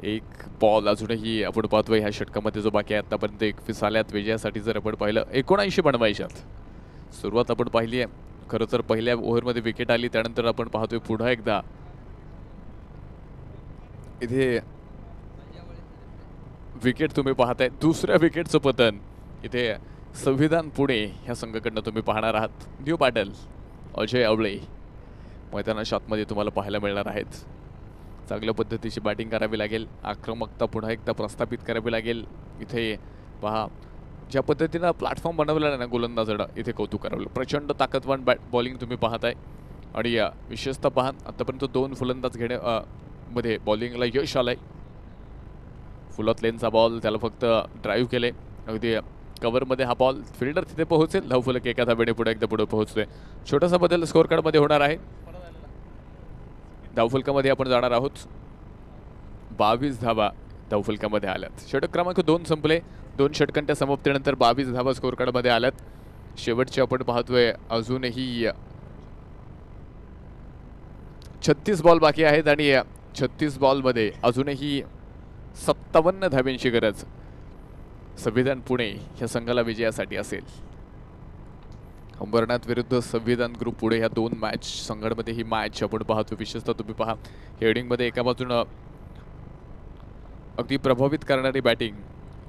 1 बॉल अजूनही आपण पाहतोय ह्या षटकामध्ये जो बाकी आहे. आतापर्यंत 21 आल्यात. विजयासाठी जर आपण पाहिलं 79 बनवायच्यात. सुरुवात आपण पाहिली आहे. खरं तर पहिल्या ओव्हरमध्ये विकेट आली, त्यानंतर आपण पाहतोय पुन्हा एकदा इथे विकेट तुम्ही पाहताय. दुसऱ्या विकेटचं पतन इथे संविधान पुणे ह्या संघाकडनं तुम्ही पाहणार आहात. न्यू पॅटल अजय आवळे मैदानाच्या आतमध्ये तुम्हाला पाहायला मिळणार आहेत. चांगल्या पद्धतीची बॅटिंग करावी लागेल. आक्रमकता पुन्हा एकदा प्रस्थापित करावी लागेल. इथे पहा ज्या पद्धतीनं प्लॅटफॉर्म बनवलेला ना गोलंदाजानं, इथे कौतुक करावं. प्रचंड ताकदवान बॉलिंग तुम्ही पाहताय आणि विशेषतः पहा आतापर्यंत 2 फलंदाज मध्ये बॉलिंगला यश आलंय. फुलत लेनचा बॉल त्याला फक्त ड्राईव्ह केले, अगदी कव्हरमध्ये हा बॉल फिल्डर तिथे पोहोचेल. धावफलक एका धावेने पुढे एकदा पुढे पोहोचतोय. छोटासा बदल स्कोअर कार्डमध्ये होणार आहे. धावफलकामध्ये आपण जाणार आहोत. 22 धावा धावफलकामध्ये आल्यात. षटक क्रमांक 2 संपले. 2 षटकांच्या समाप्तीनंतर 22 धावा स्कोअर कार्डमध्ये आल्यात. शेवटचे आपण पाहतोय अजूनही 36 बॉल बाकी आहेत आणि 36 बॉलमध्ये अजूनही 57 धाब्यांची गरज संविधान पुणे या संघाला विजयासाठी असेल. अंबरनाथ विरुद्ध संविधान ग्रुप पुणे ह्या 2 मॅच संघांमध्ये ही मॅच आपण पाहतो. विशेषतः तुम्ही पहा हेडिंगमध्ये एका बाजूनं अगदी प्रभावित करणारी बॅटिंग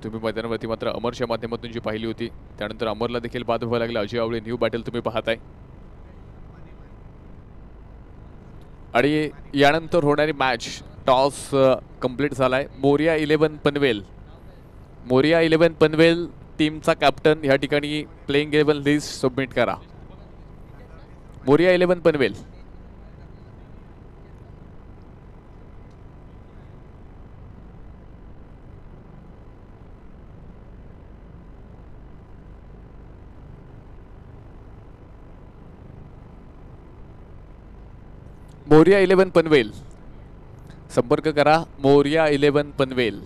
तुम्ही मैदानावरती मात्र अमरच्या माध्यमातून जी पाहिली होती, त्यानंतर अमरला देखील बाद व्हावं लागलं. अजय आवळे न्यू बॅटल तुम्ही पाहताय आणि यानंतर होणारी मॅच टॉस कंप्लीट झालाय. मोरिया 11 पनवेल टीमचा कॅप्टन या ठिकाणी प्लेइंग 11 लिस्ट सबमिट करा. मोरिया 11 पनवेल. मोरिया 11 पनवेल संपर्क करा. मोरिया 11 पनवेल.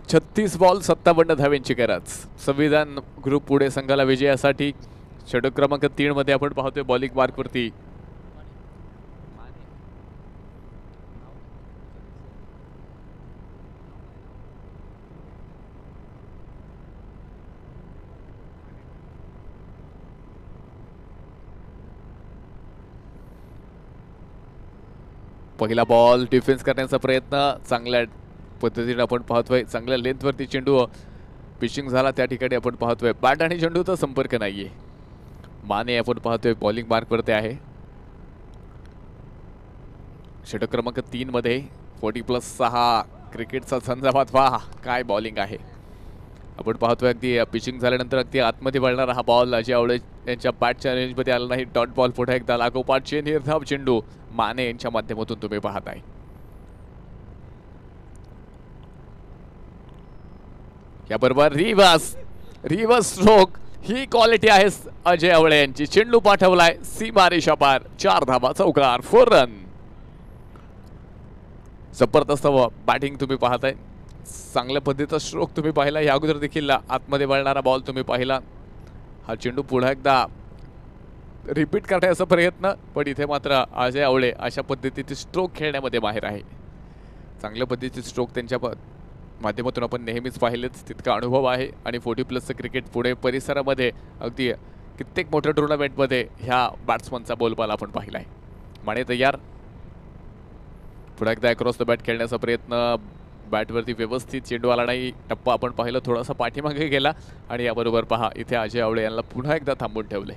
36 बॉल 57 धाव्यांची गरज संविधान ग्रुप पुढे संघाला विजयासाठी. षटक क्रमांक 3 मध्ये आपण पाहतोय बॉलिंग मार्कवरती पहिला बॉल डिफेन्स करण्याचा प्रयत्न चांगल्या पद्धतीने आपण पाहतोय. चांगल्या लेंथवरती चेंडू पिचिंग झाला त्या ठिकाणी आपण पाहतोय. बॅट आणि चेंडूचा संपर्क नाहीये. माने आपण पाहतोय बॉलिंग मार्कवरती आहे. षटक क्रमांक 3 मध्ये 40+6 क्रिकेटचा झंझावात. पहा काय बॉलिंग आहे. आपण पाहतोय अगदी पिचिंग झाल्यानंतर अगदी आतमध्ये वळणारा हा बॉल अजय आवळे यांच्या बॅटच्या रेंजमध्ये आला नाही. डॉट बॉल पुढे एकदा लागोपाठचे निर्धाव चेंडू माने यांच्या माध्यमातून तुम्ही पाहताय. याबरोबर रिव्हर्स स्ट्रोक ही क्वालिटी आहे अजय आवळे यांची. चेंडू पाठवलाय सीमारेषा पार. 4 धावा चौकार 4 रन. जबरदस्त बॅटिंग तुम्ही पाहताय. चांगल्या पद्धतीचा स्ट्रोक तुम्ही पाहिला. या अगोदर देखील आतमध्ये वळणारा बॉल तुम्ही पाहिला. हा चेंडू पुन्हा एकदा रिपीट करण्याचा प्रयत्न, पण इथे मात्र अजय आवळे अशा पद्धतीचे स्ट्रोक खेळण्यामध्ये माहिर आहे. चांगल्या पद्धतीचे स्ट्रोक त्यांच्या माध्यमातून आपण नेहमीच पाहिलेच. तितका अनुभव आहे आणि 40+ क्रिकेट पुणे परिसरामध्ये अगदी कित्येक मोठ्या टुर्नामेंटमध्ये ह्या बॅट्समनचा बोलबाला आपण पाहिला आहे. माने तयार. पुन्हा एकदा अक्रॉस द बॅट खेळण्याचा प्रयत्न. बॅटवरती व्यवस्थित चेंडू आला नाही. टप्पा आपण पाहिलं थोडासा पाठीमागे गेला आणि याबरोबर पहा इथे अजय आवळे यांना पुन्हा एकदा थांबून ठेवले.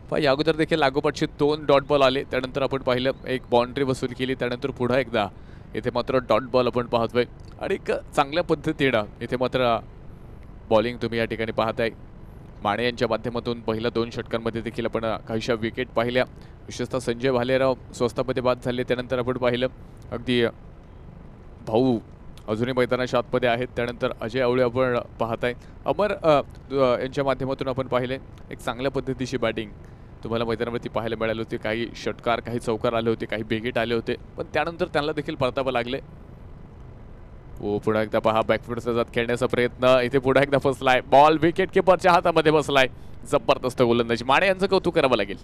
पहा या अगोदर देखील लागोपाठचे 2 डॉट बॉल आले. त्यानंतर आपण पाहिलं एक बाउंड्री वसूल केली. त्यानंतर पुन्हा एकदा इथे मात्र डॉट बॉल आपण पाहतोय आणि एक चांगल्या पद्धतीनं इथे मात्र बॉलिंग तुम्ही या ठिकाणी पाहताय. माने यांच्या माध्यमातून पहिल्या 2 षटकांमध्ये देखील आपण काहीशा विकेट पाहिल्या. विशेषतः संजय भालेराव स्वस्तामध्ये बाद झाले. त्यानंतर आपण पाहिलं अगदी भाऊ अजूनही मैदानाच्या आतमध्ये आहेत. त्यानंतर अजय आवळे आपण पाहताय. अमर यांच्या माध्यमातून आपण पाहिले एक चांगल्या पद्धतीची बॅटिंग तुम्हाला मैदानावरती पाहायला मिळाली होती. काही षटकार काही चौकार आले होते, काही बेगेट आले होते, पण त्यानंतर त्यांना देखील परतावं लागले. पुन्हा एकदा पहा बॅकफुटचा जात खेळण्याचा प्रयत्न. इथे पुन्हा एकदा फसलाय बॉल. विकेट किपरच्या हातामध्ये बसलाय. जबरदस्त गोलंदाजी. माने यांचं कौतुक करावं लागेल.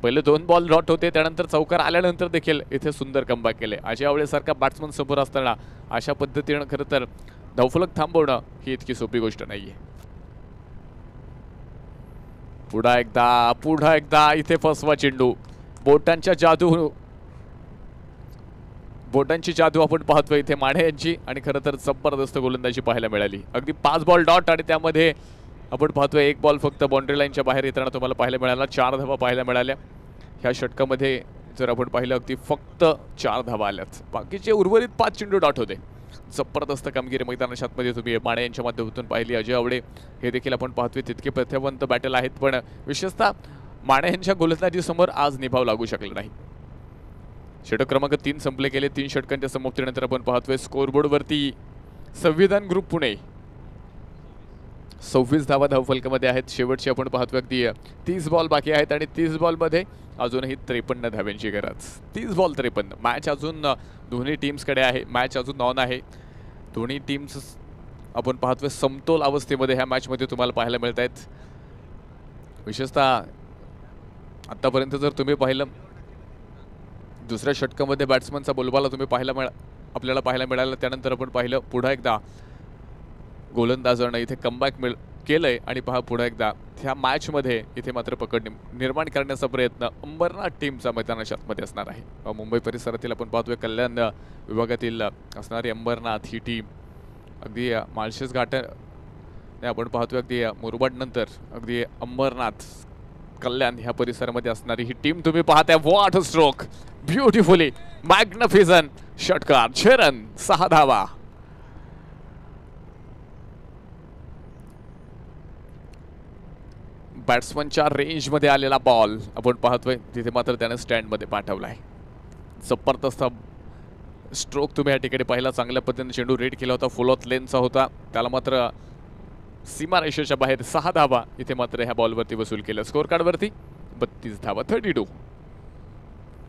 पहिले 2 बॉल डॉट होते, त्यानंतर चौकार आल्यानंतर देखील इथे सुंदर कमबॅक केले. अजय आवळेसारखा बॅट्समन समोर असताना अशा पद्धतीनं खरं तर धावफलक थांबवणं ही इतकी सोपी गोष्ट नाहीये. पुन्हा एकदा इथे फसवा चेंडू. बोटांची जादू आपण पाहतोय इथे माने यांची आणि खरं तर जबरदस्त गोलंदाजी पाहायला मिळाली. अगदी 5 बॉल डॉट आणि त्यामध्ये आपण पाहतोय 1 बॉल फक्त बाउंड्री लाईनच्या बाहेर येताना तुम्हाला पाहायला मिळाला. 4 धावा पाहायला मिळाल्या. ह्या षटकामध्ये जर आपण पाहिलं अगदी फक्त 4 धावा आल्यात. बाकीचे उर्वरित 5 चेंडू डॉट होते. जबरदस्त कामगिरी मैदानाच्या आतमध्ये तुम्ही माने यांच्या माध्यमातून पाहिली. अजय आवळे हे देखील आपण पाहतोय तितके प्रतिभावंत बॅटल आहेत, पण विशेषतः माने यांच्या गोलंदाजीसमोर आज निभाव लागू शकला नाही. षटक क्रमांक 3 संपले गेले. 3 षटकांच्या समाप्तीनंतर आपण पाहतोय स्कोरबोर्डवरती संविधान ग्रुप पुणे 26 धावा धावफलकामध्ये आहेत. शेवटची आपण पाहतोय अगदी 30 बॉल बाकी आहेत आणि 30 बॉलमध्ये अजूनही 53 धाव्यांची गरज. 30 बॉल 53. मॅच अजून दोन्ही टीम्सकडे आहे. मॅच अजून ऑन आहे. दोन्ही टीम्स आपण पाहतोय समतोल अवस्थेमध्ये ह्या मॅचमध्ये तुम्हाला पाहायला मिळत आहेत. विशेषतः आतापर्यंत जर तुम्ही पाहिलं दुसऱ्या षटकामध्ये बॅट्समनचा बोलबाला तुम्ही आपल्याला पाहायला मिळाला. त्यानंतर आपण पाहिलं पुन्हा एकदा गोलंदाजानं इथे कमबॅक केलंय आणि पहा पुन्हा एकदा ह्या मॅचमध्ये इथे मात्र पकड निर्माण करण्याचा प्रयत्न अंबरनाथ टीमचा मैदानाच्या आतमध्ये असणार आहे. मुंबई परिसरातील आपण पाहतोय कल्याण विभागातील असणारी अंबरनाथ ही टीम अगदी माळशेज घाटाने आपण पाहतोय अगदी मुरबाड नंतर अगदी अंबरनाथ कल्याण ह्या परिसरामध्ये असणारी ही टीम तुम्ही पाहताय. What a stroke, beautifully magnificent षटकार, 6 रन 6 धावा. बॅट्समनच्या रेंजमध्ये आलेला बॉल आपण पाहतोय तिथे मात्र त्याने स्टँडमध्ये पाठवलाय. जबरदस्त स्ट्रोक तुम्ही या ठिकाणी पाहिला. चांगल्या पद्धतीने चेंडू रेड केला होता. फुल ऑफ लेनचा होता. त्याला मात्र सीमा रेषेच्या बाहेर 6 धावा इथे मात्र ह्या बॉलवरती वसूल केलं. स्कोर कार्डवरती 32 धावा 32.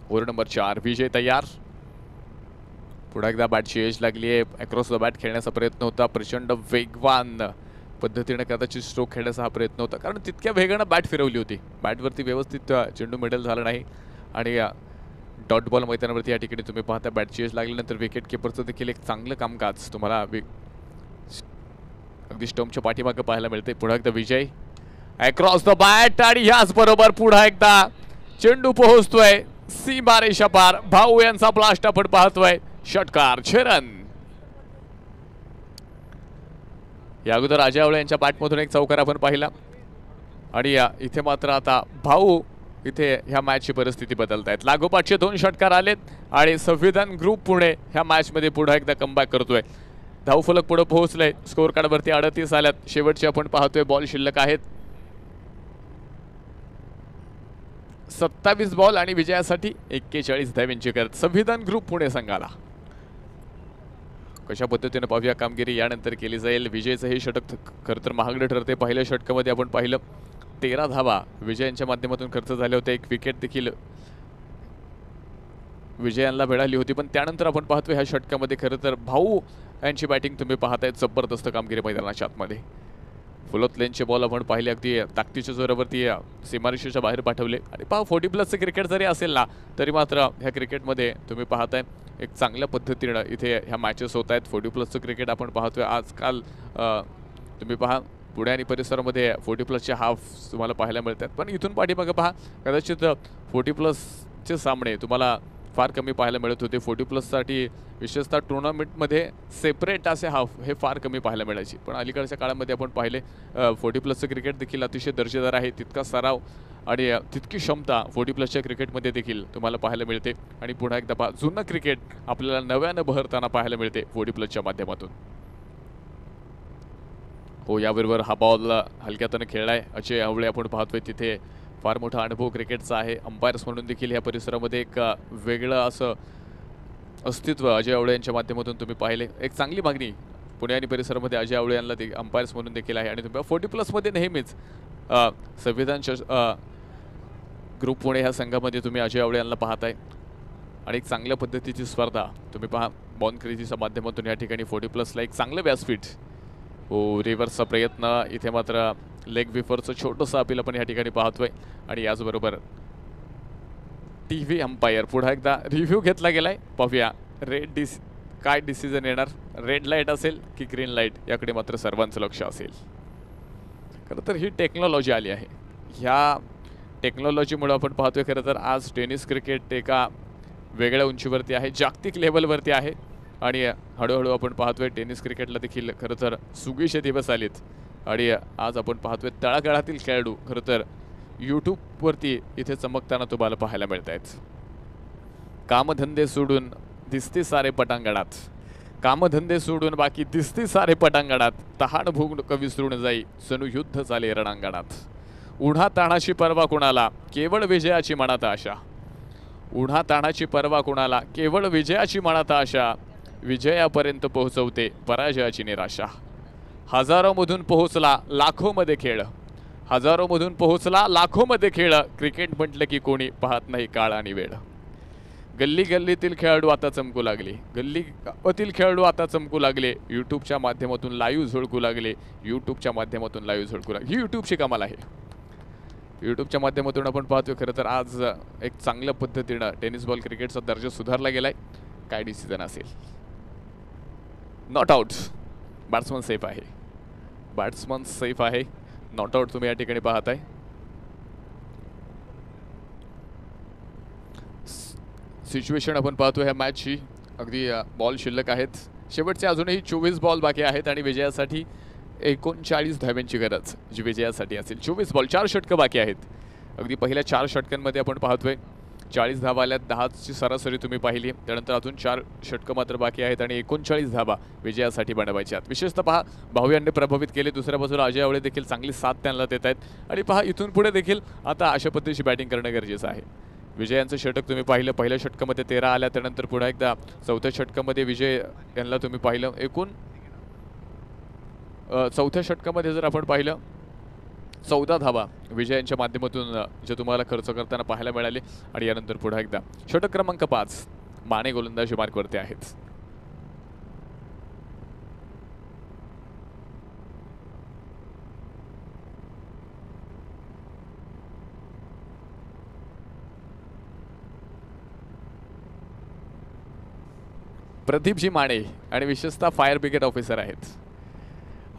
ओव्हर नंबर 4 विजय तयार. पुन्हा एकदा बॅटची एज लागली आहे. अक्रॉस द बॅट खेळण्याचा प्रयत्न होता. प्रचंड वेगवान पद्धतीने कदाचित स्ट्रोक खेळण्याचा हा प्रयत्न होता कारण तितक्या वेगानं बॅट फिरवली होती. बॅटवरती व्यवस्थित चेंडू मिडल झाला नाही आणि डॉट बॉल मैदानावरती या ठिकाणी तुम्ही पाहता बॅटची एज लागल्यानंतर विकेट किपरचं देखील एक चांगलं कामकाज तुम्हाला अगदी स्टंपच्या पाठीमागे पाहायला मिळते. पुन्हा एकदा विजय अक्रॉस द बॅट आणि ह्याच बरोबर पुन्हा एकदा चेंडू पोहोचतोय सीमा रेषा पार. भाऊ यांचा ब्लास्ट आपण पाहतोय. षटकार, 6 रन. या अगोदर अजय आवळे यांच्या बॅटमधून एक चौकार आपण पाहिला आणि इथे मात्र आता भाऊ इथे ह्या मॅचची परिस्थिती बदलतायत. लागोपाठचे 2 षटकार आलेत आणि संविधान ग्रुप पुणे ह्या मॅचमध्ये पुन्हा एकदा कमबॅक करतोय. धावफलक पुढे पोहोचलंय. स्कोर कार्डवरती 38 आल्यात. शेवटचे आपण पाहतोय बॉल शिल्लक आहेत 27 बॉल आणि विजयासाठी 41 धाव्यांची गरज संविधान ग्रुप पुणे संघाला. कशा पद्धतीने पाहूया कामगिरी यानंतर केली जाईल. विजयचं हे षटक खरं तर महागडं ठरते. पहिल्या षटकामध्ये आपण पाहिलं 13 धावा विजयांच्या माध्यमातून खर्च झाले होते. एक विकेट देखील विजयांना मिळाली होती. पण त्यानंतर आपण पाहतोय ह्या षटकामध्ये खरं तर भाऊ यांची बॅटिंग तुम्ही पाहताय. जबरदस्त कामगिरी मैदानाच्या आतमध्ये. फुलत लेनचे बॉल आपण पाहिले अगदी ताकदीच्या जोरावरती सीमारेषेच्या बाहेर पाठवले आणि पहा 40+ क्रिकेट जरी असेल ना तरी मात्र ह्या क्रिकेटमध्ये तुम्ही पाहताय एक चांगल्या पद्धतीनं इथे ह्या मॅचेस होत आहेत. 40+ क्रिकेट आपण पाहतोय आजकाल. तुम्ही पहा पुणे आणि परिसरामध्ये 40+ हाफ तुम्हाला पाहायला मिळतात. पण इथून पाठीमागे पहा कदाचित 40+ सामने तुम्हाला फार कमी पाहायला मिळत होते. 40+ साठी विशेषतः टुर्नामेंटमध्ये सेपरेट असे हाफ हे फार कमी पाहायला मिळायचे. पण अलीकडच्या काळामध्ये आपण पाहिले 40+ क्रिकेट देखील अतिशय दर्जेदार आहे. तितका सराव आणि तितकी क्षमता 40+ क्रिकेटमध्ये देखील तुम्हाला पाहायला मिळते. आणि पुन्हा एकदा पहा जुनं क्रिकेट आपल्याला नव्यानं बहरताना पाहायला मिळते 40+च्या माध्यमातून. हो, याबरोबर हा बॉल हलक्यातनं खेळलाय अजय आवळे आपण पाहतोय. तिथे फार मोठा अनुभव क्रिकेटचा आहे. अंपायर्स म्हणून देखील ह्या परिसरामध्ये एक वेगळं असं अस्तित्व अजय आवळे यांच्या माध्यमातून तुम्ही पाहिले. एक चांगली मागणी पुणे आणि परिसरामध्ये अजय आवळे यांना अंपायर्स म्हणून देखील आहे. आणि तुम्ही 40+मध्ये नेहमीच संविधान ग्रुप पुणे ह्या संघामध्ये तुम्ही अजय आवळे यांना पाहताय. आणि एक चांगल्या पद्धतीची स्पर्धा तुम्ही पहा बॉन क्रेझीच्या माध्यमातून या ठिकाणी 40+ला एक चांगलं व्यासपीठ. हो, रिव्हर्सचा प्रयत्न. इथे मात्र लेग विफरचं छोटंसं अपील आपण या ठिकाणी पाहतोय. आणि याचबरोबर TV अंपायर पुन्हा एकदा रिव्ह्यू घेतला गेलाय. पाहूया काय डिसिजन येणार. रेड लाईट असेल की ग्रीन लाईट याकडे मात्र सर्वांचं लक्ष असेल. खरं तर ही टेक्नॉलॉजी आली आहे. ह्या टेक्नॉलॉजीमुळे आपण पाहतोय खरं तर आज टेनिस क्रिकेट एका वेगळ्या उंचीवरती आहे. जागतिक लेवलवरती आहे. आणि हळूहळू आपण पाहतोय टेनिस क्रिकेटला देखील खरं तर सुगीचे दिवस आलेत. आणि आज आपण पाहतोय तळागाळातील खेळाडू खरं तर यूट्यूबवरती इथे चमकताना तुम्हाला पाहायला मिळत आहेत. कामधंदे सोडून दिसते सारे पटांगणात. कामधंदे सोडून बाकी दिसती सारे पटांगणात, तहान भूक विसरून जाई सनु युद्ध चाले रणांगणात. उन्हा ताणाची पर्वा कुणाला, केवळ विजयाची मनात आशा. उन्हा ताणाची पर्वा कुणाला, केवळ विजयाची मनात आशा. विजयापर्यंत पोहोचवते पराजयाची निराशा. हजारोमधून पोहोचला लाखोमध्ये खेळ, हजारोमधून पोहोचला लाखोमध्ये खेळ. क्रिकेट म्हटलं की कोणी पाहत नाही काळ आणि वेळ. गल्ली गल्लीतील खेळाडू आता चमकू लागले, गल्लीतील खेळाडू आता चमकू लागले. यूट्यूबच्या माध्यमातून लाईव्ह झळकू लागले, यूट्यूबच्या माध्यमातून लाईव्ह झळकू लागले. ही यूट्यूबची कमाल आहे. यूट्यूबच्या माध्यमातून आपण पाहतोय खरं तर आज एक चांगल्या पद्धतीनं टेनिस बॉल क्रिकेटचा दर्जा सुधारला गेलाय. काय डिसिजन असेल? Not out. बॅट्समन सेफ आहे, बॅट्समन सेफ आहे. नॉट आउट तुम्ही या ठिकाणी पाहताय. सिच्युएशन आपण पाहतो ह्या मॅचची. अगदी बॉल शिल्लक आहेत, शेवटचे अजूनही 24 बॉल बाकी आहेत आणि विजयासाठी 39 धाव्यांची गरज जी विजयासाठी असेल. 24 बॉल, 4 षटकं बाकी आहेत. अगदी पहिल्या 4 षटकांमध्ये आपण पाहतोय 40 धावा आल्यात, 10ची सरासरी तुम्ही पाहिली. त्यानंतर अजून 4 षटकं मात्र बाकी आहेत आणि 39 धावा विजयासाठी बनवायच्या आहेत. विशेषतः पहा भाऊ यांनी प्रभावित केले. दुसऱ्या बाजूला अजय आवळे देखील चांगली साथ त्यांना देत आहेत. आणि पहा इथून पुढे देखील आता अशा पद्धतीची बॅटिंग करणं गरजेचं आहे. विजयांचं षटक तुम्ही पाहिलं, पहिल्या षटकामध्ये 13 आल्या. त्यानंतर पुन्हा एकदा चौथ्या षटकामध्ये विजय यांना तुम्ही पाहिलं. एकूण चौथ्या षटकामध्ये जर आपण पाहिलं 14 धावा विजयांच्या माध्यमातून जे तुम्हाला खर्च करताना पाहायला मिळाले. आणि यानंतर पुन्हा एकदा षटक क्रमांक 5 माने गोलंदाजी मार्कवरती आहेत. प्रदीपजी माने आणि विशेषतः फायर ब्रिगेड ऑफिसर आहेत.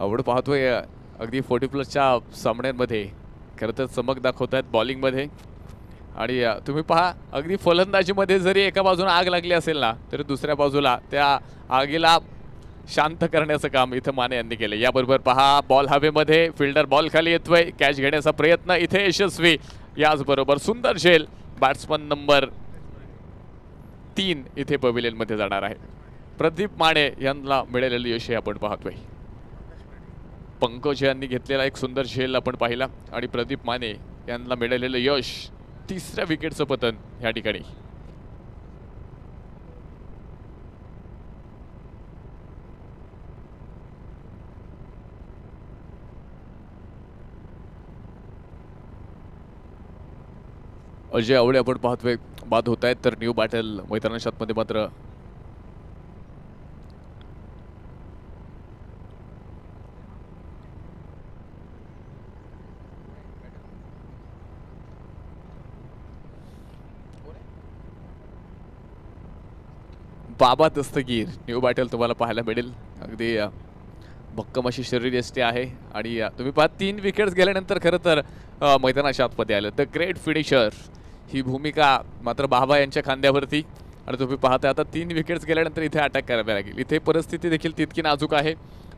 आवड पाहतोय अगदी 40+ सामन्यांमध्ये खरं तर चमक दाखवत आहेत बॉलिंगमध्ये. आणि तुम्ही पहा अगदी फलंदाजीमध्ये जरी एका बाजूला आग लागली असेल ना, तर दुसऱ्या बाजूला त्या आगीला शांत करण्याचं काम इथं माने यांनी केलं. याबरोबर पहा बॉल हवेमध्ये, फिल्डर बॉल खाली येतोय, कॅच घेण्याचा प्रयत्न इथे यशस्वी. याचबरोबर सुंदर झेल. बॅट्समन नंबर 3 इथे पवेलियनमध्ये जाणार आहे. प्रदीप माने यांना मिळालेलं यश हे आपण पाहतोय. पंकज यांनी घेतलेला एक सुंदर झेल आपण पाहिला आणि प्रदीप माने यांना मिळालेलं यश, 3ऱ्या विकेटचं पतन या ठिकाणी. अजय आवळे आपण पाहतोय बाद होत आहेत. तर न्यू बॅटल मैदानाच्या आतमध्ये मात्र बाबा दस्तगीर न्यू बॅटल तुम्हाला पाहायला मिळेल. अगदी भक्कम अशी शरीरयष्टी आहे. आणि तुम्ही पहा 3 विकेट्स गेल्यानंतर खरं तर मैदानाच्या आतमध्ये आलं. द ग्रेट फिनिशर ही भूमिका मात्र बाबा यांच्या खांद्यावरती. आणि तुम्ही पाहता आता 3 विकेट्स गेल्यानंतर इथे अटॅक करावी लागेल. इथे परिस्थिती देखील तितकी नाजूक आहे.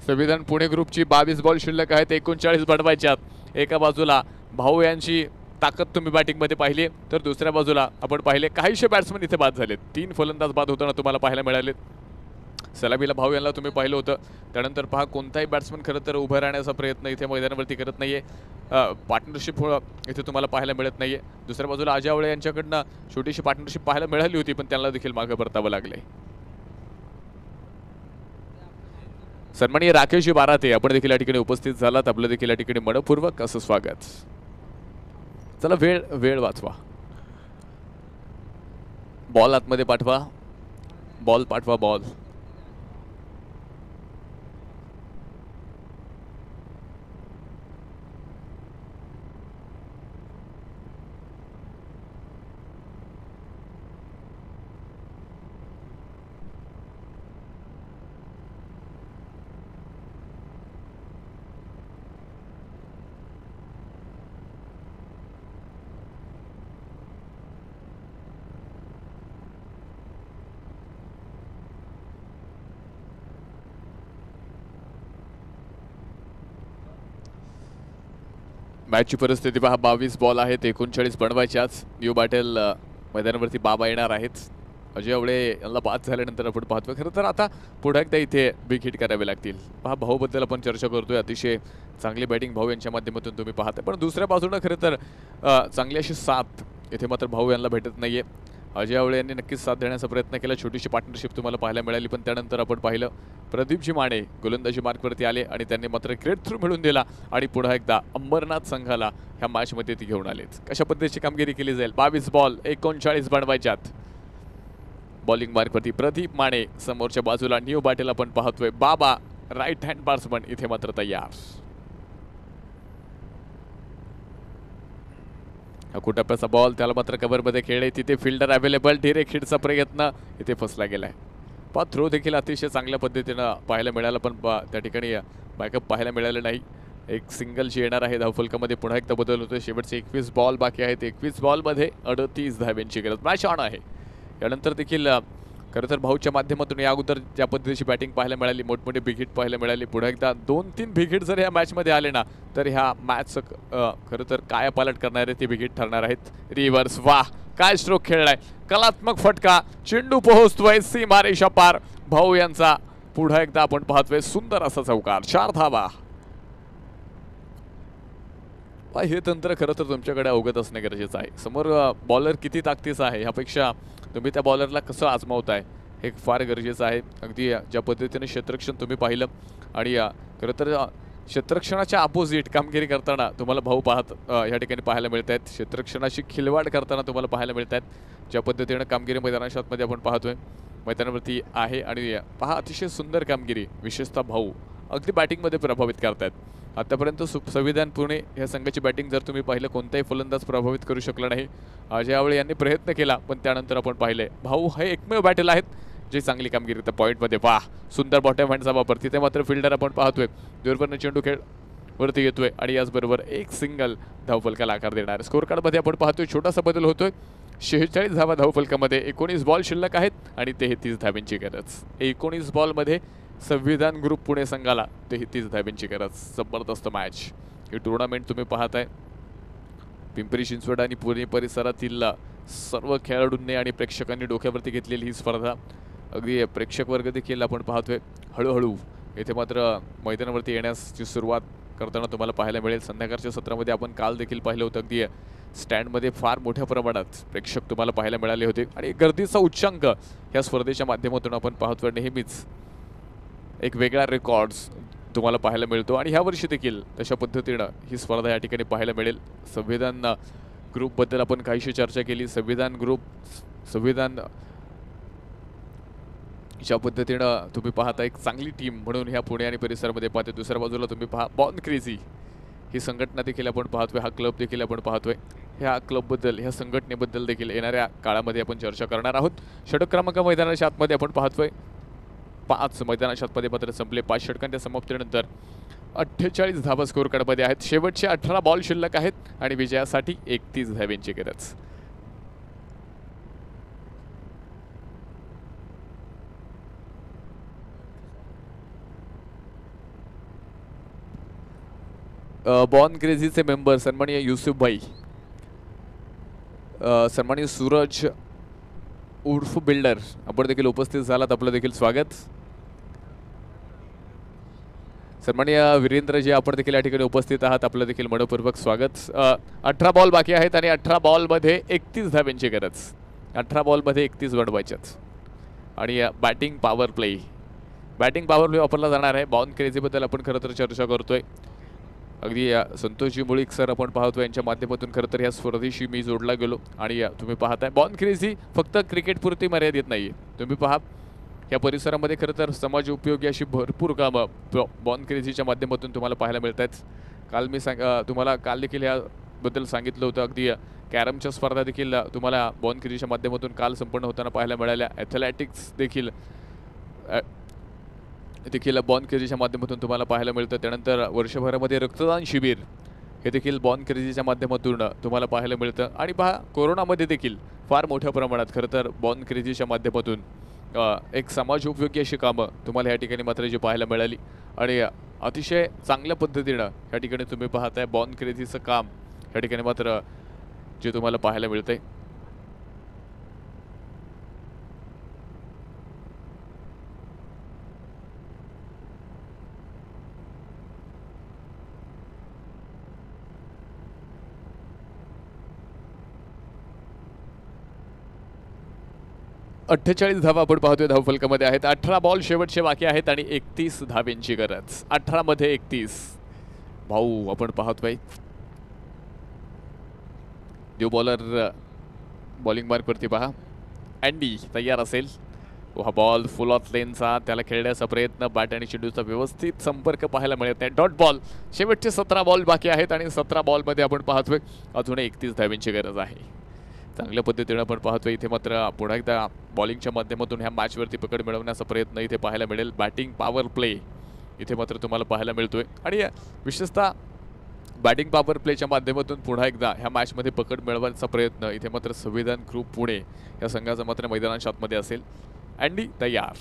संविधान पुणे ग्रुपची 22 बॉल शिल्लक आहेत, 39 बनवायच्यात. एका बाजूला भाऊ यांची ताकद तुम्ही बॅटिंगमध्ये पाहिली, तर दुसऱ्या बाजूला आपण पाहिले काहीशे बॅट्समन इथे बाद झालेत. 3 फलंदाज बाद होताना तुम्हाला पाहायला मिळालेत. सलामीला भाऊ यांना तुम्ही पाहिलं होतं. त्यानंतर पहा कोणताही बॅट्समन खरं तर उभं राहण्याचा प्रयत्न इथे मैदानावरती करत नाहीये. पार्टनरशिप इथे तुम्हाला पाहायला मिळत नाहीये. दुसऱ्या बाजूला अजय आवळे यांच्याकडनं छोटीशी पार्टनरशिप पाहायला मिळाली होती, पण त्यांना देखील मागे परतावं लागले. सन्माननीय राकेशजी बाराते आपण देखील या ठिकाणी उपस्थित झालात. आपलं देखील या ठिकाणी मनपूर्वक असं स्वागत. चला वेळ वाचवा. बॉल आतमध्ये पाठवा, बॉल पाठवा, बॉल. मॅचची परिस्थिती पहा. 22 बॉल आहेत, 39 बनवायच्याच. न्यू बॅटल मैदानावरती बाबा येणार आहेत. अजय आवळे यांना बाद झाल्यानंतर आपण पाहतोय खरं तर आता पुढे एकदा इथे बिग हिट करावे लागतील. पहा भाऊबद्दल आपण चर्चा करतोय, अतिशय चांगली बॅटिंग भाऊ यांच्या माध्यमातून तुम्ही पाहताय. पण दुसऱ्या बाजूने खरं तर चांगली अशी साथ इथे मात्र भाऊ यांना भेटत नाहीये. अजय आवळे यांनी नक्कीच साथ देण्याचा प्रयत्न केला, छोटीशी पार्टनरशिप तुम्हाला पाहायला मिळाली, पण त्यानंतर आपण पाहिलं प्रदीपजी माने गोलंदाजी मार्कवरती आले आणि त्यांनी मात्र ग्रेट थ्रू मिळवून दिला आणि पुन्हा एकदा अंबरनाथ संघाला ह्या मॅचमध्ये ती घेऊन आलेत. कशा पद्धतीची कामगिरी केली जाईल. 22 बॉल 39 बनवायच्यात. बॉलिंग मार्कवरती प्रदीप माने, समोरच्या बाजूला न्यू बाटेल आपण पाहतोय. बाबा राईट हँड बॅट्समन इथे मात्र तयार. कुटप्प्याचा बॉल त्याला मात्र कव्हरमध्ये खेळले, तिथे फिल्डर अवेलेबल, डिरेक्ट हिटचा प्रयत्न इथे फसला गेलाय. थ्रो देखील अतिशय चांगल्या पद्धतीनं पाहायला मिळाला, पण त्या ठिकाणी बॅकअप पाहायला मिळालं नाही. एक सिंगल जी येणार आहे धावफलकामध्ये, पुन्हा एकदा बदल होतोय. शेवटचे 21 बॉल बाकी आहेत. 21 बॉलमध्ये 38 धाव्यांची गरज. मॅच ऑन आहे. यानंतर देखील खरं तर भाऊच्या माध्यमातून या अगोदर ज्या पद्धतीची बॅटिंग पाहायला मिळाली, मोठमोठी बिग हिट पाहायला मिळाली, पुढे एकदा 2-3 बिग हिट जर ह्या मॅचमध्ये आले ना तर ह्या मॅचचं खरं तर काय पालट करणारे ते बिग हिट ठरणार आहेत. रिव्हर्स, वाह काय स्ट्रोक खेळलाय, कलात्मक फटका, चेंडू पोहोचतोय सीमारेषा पार. भाऊ यांचा पुढे एकदा आपण पाहतोय सुंदर असा चौकार, 4 धावा. हे तंत्र खरं तर तुमच्याकडे अवगत असणे गरजेचं आहे. समोर बॉलर किती ताकदीचा आहे ह्यापेक्षा तुम्ही त्या बॉलरला कसं आजमावताय हे फार गरजेचं आहे. अगदी ज्या पद्धतीने क्षेत्ररक्षण तुम्ही पाहिलं आणि खरं तर क्षेत्ररक्षणाच्या अपोजिट कामगिरी करताना तुम्हाला भाऊ या ठिकाणी पाहायला मिळत आहेत. क्षेत्ररक्षणाची खिलवाड करताना तुम्हाला पाहायला मिळत आहेत. ज्या पद्धतीने कामगिरी मैदानाच्या आतमध्ये आपण पाहतोय मैदानावरती आहे आणि पहा अतिशय सुंदर कामगिरी विशेषतः भाऊ अगदी बॅटिंगमध्ये प्रभावित करतायत. आतापर्यंत संविधान पुणे या संघाची बॅटिंग जर तुम्ही पाहिलं कोणताही फलंदाज प्रभावित करू शकला नाही. अजय आवळे यांनी प्रयत्न केला, पण त्यानंतर आपण पाहिले भाऊ हे एकमेव बॅटल आहेत जे चांगली कामगिरी त्या पॉईंटमध्ये. वाह सुंदर बॉटम हँडचा वापर. तिथे मात्र फिल्डर आपण पाहतोय दूरवरनं चेंडू खेळ वरती येतोय आणि याचबरोबर एक सिंगल धावफलकाला आकार देणार. स्कोर कार्डमध्ये आपण पाहतोय छोटासा बदल होतोय. 46 धावा धावफलकामध्ये, 19 बॉल शिल्लक आहेत आणि 33 धाव्यांची गरज. 19 बॉलमध्ये संविधान ग्रुप पुणे संघाला 33 धाव्यांची गरज. जबरदस्त मॅच. ही टुर्नामेंट तुम्ही पाहताय पिंपरी चिंचवड आणि पुणे परिसरातील सर्व खेळाडूंनी आणि प्रेक्षकांनी डोक्यावरती घेतलेली ही स्पर्धा. अगदी प्रेक्षक वर्ग देखील आपण पाहतोय हळूहळू येथे मात्र मैदानावरती येण्याची सुरुवात करताना तुम्हाला पाहायला मिळेल. संध्याकाळच्या सत्रामध्ये आपण काल देखील पाहिलं होतं अगदी स्टँडमध्ये फार मोठ्या प्रमाणात प्रेक्षक तुम्हाला पाहायला मिळाले होते आणि गर्दीचा उच्चांक ह्या स्पर्धेच्या माध्यमातून आपण पाहतोय. नेहमीच एक वेगळा रेकॉर्ड्स तुम्हाला पाहायला मिळतो आणि ह्या वर्षी देखील तशा पद्धतीनं ही स्पर्धा या ठिकाणी पाहायला मिळेल. संविधान ग्रुपबद्दल आपण काहीशी चर्चा केली. संविधान ज्या पद्धतीनं तुम्ही पाहता एक चांगली टीम म्हणून ह्या पुणे आणि परिसरामध्ये पाहते. दुसऱ्या बाजूला तुम्ही पहा बॉर्न क्रेझी ही संघटना देखील आपण पाहतोय, हा क्लब देखील आपण पाहतोय. ह्या क्लबबद्दल ह्या संघटनेबद्दल देखील येणाऱ्या काळामध्ये आपण चर्चा करणार आहोत. षटक क्रमांक मैदानाच्या आतमध्ये आपण पाहतोय 5 मैदानाच्या आतमध्ये मात्र संपले. 5 षटकांच्या समाप्तीनंतर 48 धावा स्कोर कार्डमध्ये आहेत. शेवटचे 18 बॉल शिल्लक आहेत आणि विजयासाठी 31 धाव्यांची गरज. बॉर्न क्रेझीचे मेंबर सन्माननीय युसुफ भाई, सन्माननीय सूरज उर्फ बिल्डर आपण देखील उपस्थित झालात, आपलं देखील स्वागत. सन्माननीय वीरेंद्रजी आपण देखील या ठिकाणी उपस्थित आहात, आपलं देखील मनपूर्वक स्वागत. 18 बॉल बाकी आहेत आणि 18 बॉलमध्ये 31 धाव्यांची गरज. 18 बॉलमध्ये 31 बनवायच्यात आणि बॅटिंग पॉवर प्ले वापरला जाणार आहे. बॉर्न क्रेझीबद्दल आपण खरं तर चर्चा करतोय. अगदी संतोषजी मुळीक सर आपण पाहतो यांच्या माध्यमातून खरं तर ह्या स्पर्धेशी मी जोडला गेलो आणि तुम्ही पाहताय बॉर्न क्रेझी फक्त क्रिकेटपुरती मर्यादित नाही आहे. तुम्ही पहा या परिसरामध्ये खरं तर समाज उपयोगी अशी भरपूर कामं बॉर्न क्रेझीच्या माध्यमातून तुम्हाला पाहायला मिळत आहेत. काल मी तुम्हाला काल देखील याबद्दल सांगितलं होतं. अगदी कॅरमच्या स्पर्धा देखील तुम्हाला बॉर्न क्रेझीच्या माध्यमातून काल संपन्न होताना पाहायला मिळाल्या. ॲथलेटिक्स देखील बॉर्न क्रेझीच्या माध्यमातून तुम्हाला पाहायला मिळतं. त्यानंतर वर्षभरामध्ये रक्तदान शिबिर हे देखील बॉर्न क्रेझीच्या माध्यमातून तुम्हाला पाहायला मिळतं. आणि पहा कोरोनामध्ये देखील फार मोठ्या प्रमाणात खरं तर बॉर्न क्रेझीच्या माध्यमातून एक समाज उपयोगी अशी कामं तुम्हाला या ठिकाणी मात्र जी पाहायला मिळाली आणि अतिशय चांगल्या पद्धतीनं या ठिकाणी तुम्ही पाहताय बॉर्न क्रेझीचं काम या ठिकाणी मात्र जे तुम्हाला पाहायला मिळतंय. 48 धावा आपण पाहतोय धावफलकामध्ये आहेत. 18 बॉल शेवटचे बाकी आहेत आणि 31 धावेंची गरज. 18 मध्ये 31. भाऊ आपण पाहतोय न्यू बॉलर बॉलिंग मार्कवरती पहा. अँडी तयार असेल. हा बॉल फुल ऑफ लेनचा, त्याला खेळण्याचा प्रयत्न, बॅट आणि चेंडूचा व्यवस्थित संपर्क पाहायला मिळत नाही. Dot ball. शेवटचे 17 बॉल बाकी आहेत आणि 17 बॉलमध्ये आपण पाहतोय अजून 31 धावेंची गरज आहे. चांगल्या पद्धतीने आपण पाहतोय. इथे मात्र पुन्हा एकदा बॉलिंगच्या माध्यमातून ह्या मॅचवरती पकड मिळवण्याचा प्रयत्न इथे पाहायला मिळेल. बॅटिंग पॉवर प्ले इथे मात्र तुम्हाला पाहायला मिळतोय आणि विशेषतः बॅटिंग पॉवर प्लेच्या माध्यमातून पुन्हा एकदा ह्या मॅचमध्ये पकड मिळवण्याचा प्रयत्न इथे मात्र संविधान ग्रुप पुणे या संघाचा मात्र मैदानाच्या आतमध्ये असेल. अँडी तयार.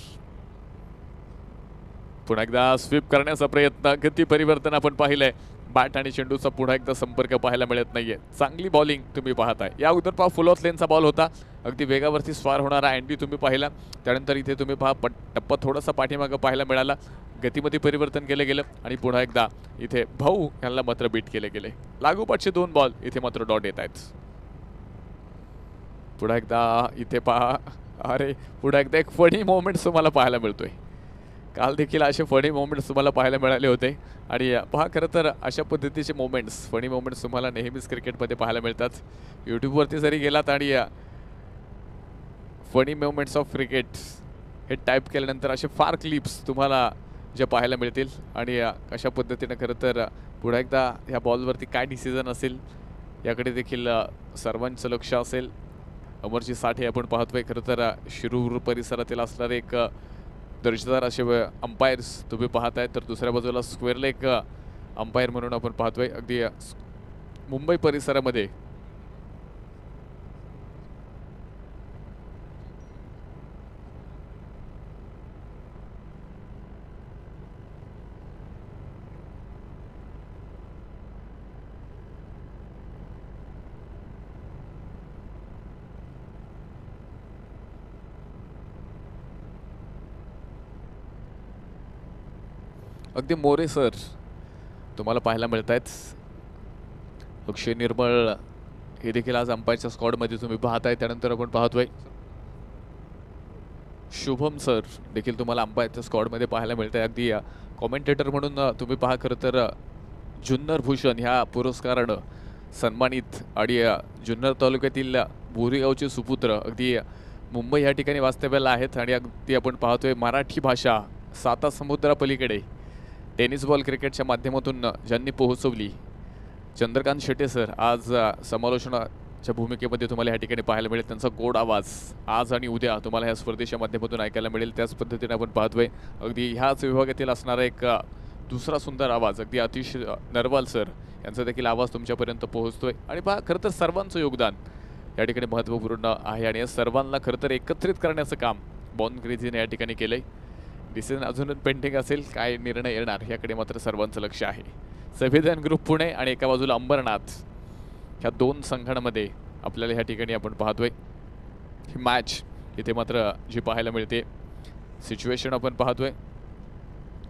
पुन्हा एकदा स्वीप करण्याचा प्रयत्न. गती परिवर्तन आपण पाहिलंय. बॅट आणि चेंडूचा पुन्हा एकदा संपर्क पाहायला मिळत नाहीये. चांगली बॉलिंग तुम्ही पाहताय. या अगोदर पहा फुल ऑफ लेनचा बॉल होता, अगदी वेगावरती स्वार होणारा अँडी तुम्ही पाहिला. त्यानंतर इथे तुम्ही पहा टप्पा थोडासा पाठीमागं पाहायला मिळाला. गतीमध्ये परिवर्तन केलं गेलं आणि पुन्हा एकदा इथे भाऊ यांना मात्र बीट केले गेले. लागोपाठचे 2 बॉल इथे मात्र डॉट येत आहेत. पुन्हा एकदा इथे पहा. अरे पुन्हा एकदा एक फनी मोमेंट्स तुम्हाला पाहायला मिळतोय. काल देखील असे फनी मोमेंट्स तुम्हाला पाहायला मिळाले होते आणि पहा खरं तर अशा पद्धतीचे मोमेंट्स, फनी मोमेंट्स तुम्हाला नेहमीच क्रिकेटमध्ये पाहायला मिळतात. यूट्यूबवरती जरी गेलात आणि फनी मोमेंट्स ऑफ क्रिकेट हे टाईप केल्यानंतर असे फार क्लिप्स तुम्हाला ज्या पाहायला मिळतील आणि अशा पद्धतीनं खरं तर पुन्हा एकदा ह्या बॉलवरती काय डिसिजन असेल याकडे देखील सर्वांचं लक्ष असेल. अमरजी साठे आपण पाहतोय. खरं तर शिरूर परिसरातील असणारे एक दर्जेदार असे अंपायर्स तुम्ही पाहताय. तर दुसऱ्या बाजूला स्क्वेअर लेग अंपायर म्हणून आपण पाहतोय. अगदी मुंबई परिसरामध्ये अगदी मोरे सर तुम्हाला पाहायला मिळत आहेत. अक्षय निर्मळ हे देखील आज अंपायरच्या स्क्वॉडमध्ये तुम्ही पाहताय. त्यानंतर आपण पाहतोय शुभम सर देखील तुम्हाला अंपायरच्या स्क्वॉडमध्ये पाहायला मिळत आहे. अगदी कॉमेंटेटर म्हणून तुम्ही पहा खरं तर जुन्नर भूषण ह्या पुरस्कारानं सन्मानित आणि जुन्नर तालुक्यातील बोरीगावचे सुपुत्र अगदी मुंबई या ठिकाणी वास्तव्याला आहेत आणि अगदी आपण पाहतोय मराठी भाषा 7 समुद्रापलीकडे टेनिस बॉल क्रिकेटच्या माध्यमातून ज्यांनी पोहोचवली. चंद्रकांत शेटे सर आज समालोचनाच्या भूमिकेमध्ये तुम्हाला या ठिकाणी पाहायला मिळेल. त्यांचा गोड आवाज आज आणि उद्या तुम्हाला ह्या स्पर्धेच्या माध्यमातून ऐकायला मिळेल. त्याच पद्धतीने आपण पाहतोय अगदी ह्याच विभागातील असणारा एक दुसरा सुंदर आवाज अगदी आतिश नरवाल सर यांचा देखील आवाज तुमच्यापर्यंत पोहोचतोय. आणि पहा खरं तर सर्वांचं योगदान या ठिकाणी महत्त्वपूर्ण आहे आणि या सर्वांना खरं तर एकत्रित करण्याचं काम बॉन क्रेझीने या ठिकाणी केलंय. डिसिजन अजून पेंडिंग असेल, काय निर्णय येणार याकडे मात्र सर्वांचं लक्ष आहे. संविधान ग्रुप पुणे आणि एका बाजूला अंबरनाथ ह्या 2 संघांमध्ये आपल्याला ह्या ठिकाणी आपण पाहतोय ही मॅच इथे मात्र जी पाहायला मिळते. सिच्युएशन आपण पाहतोय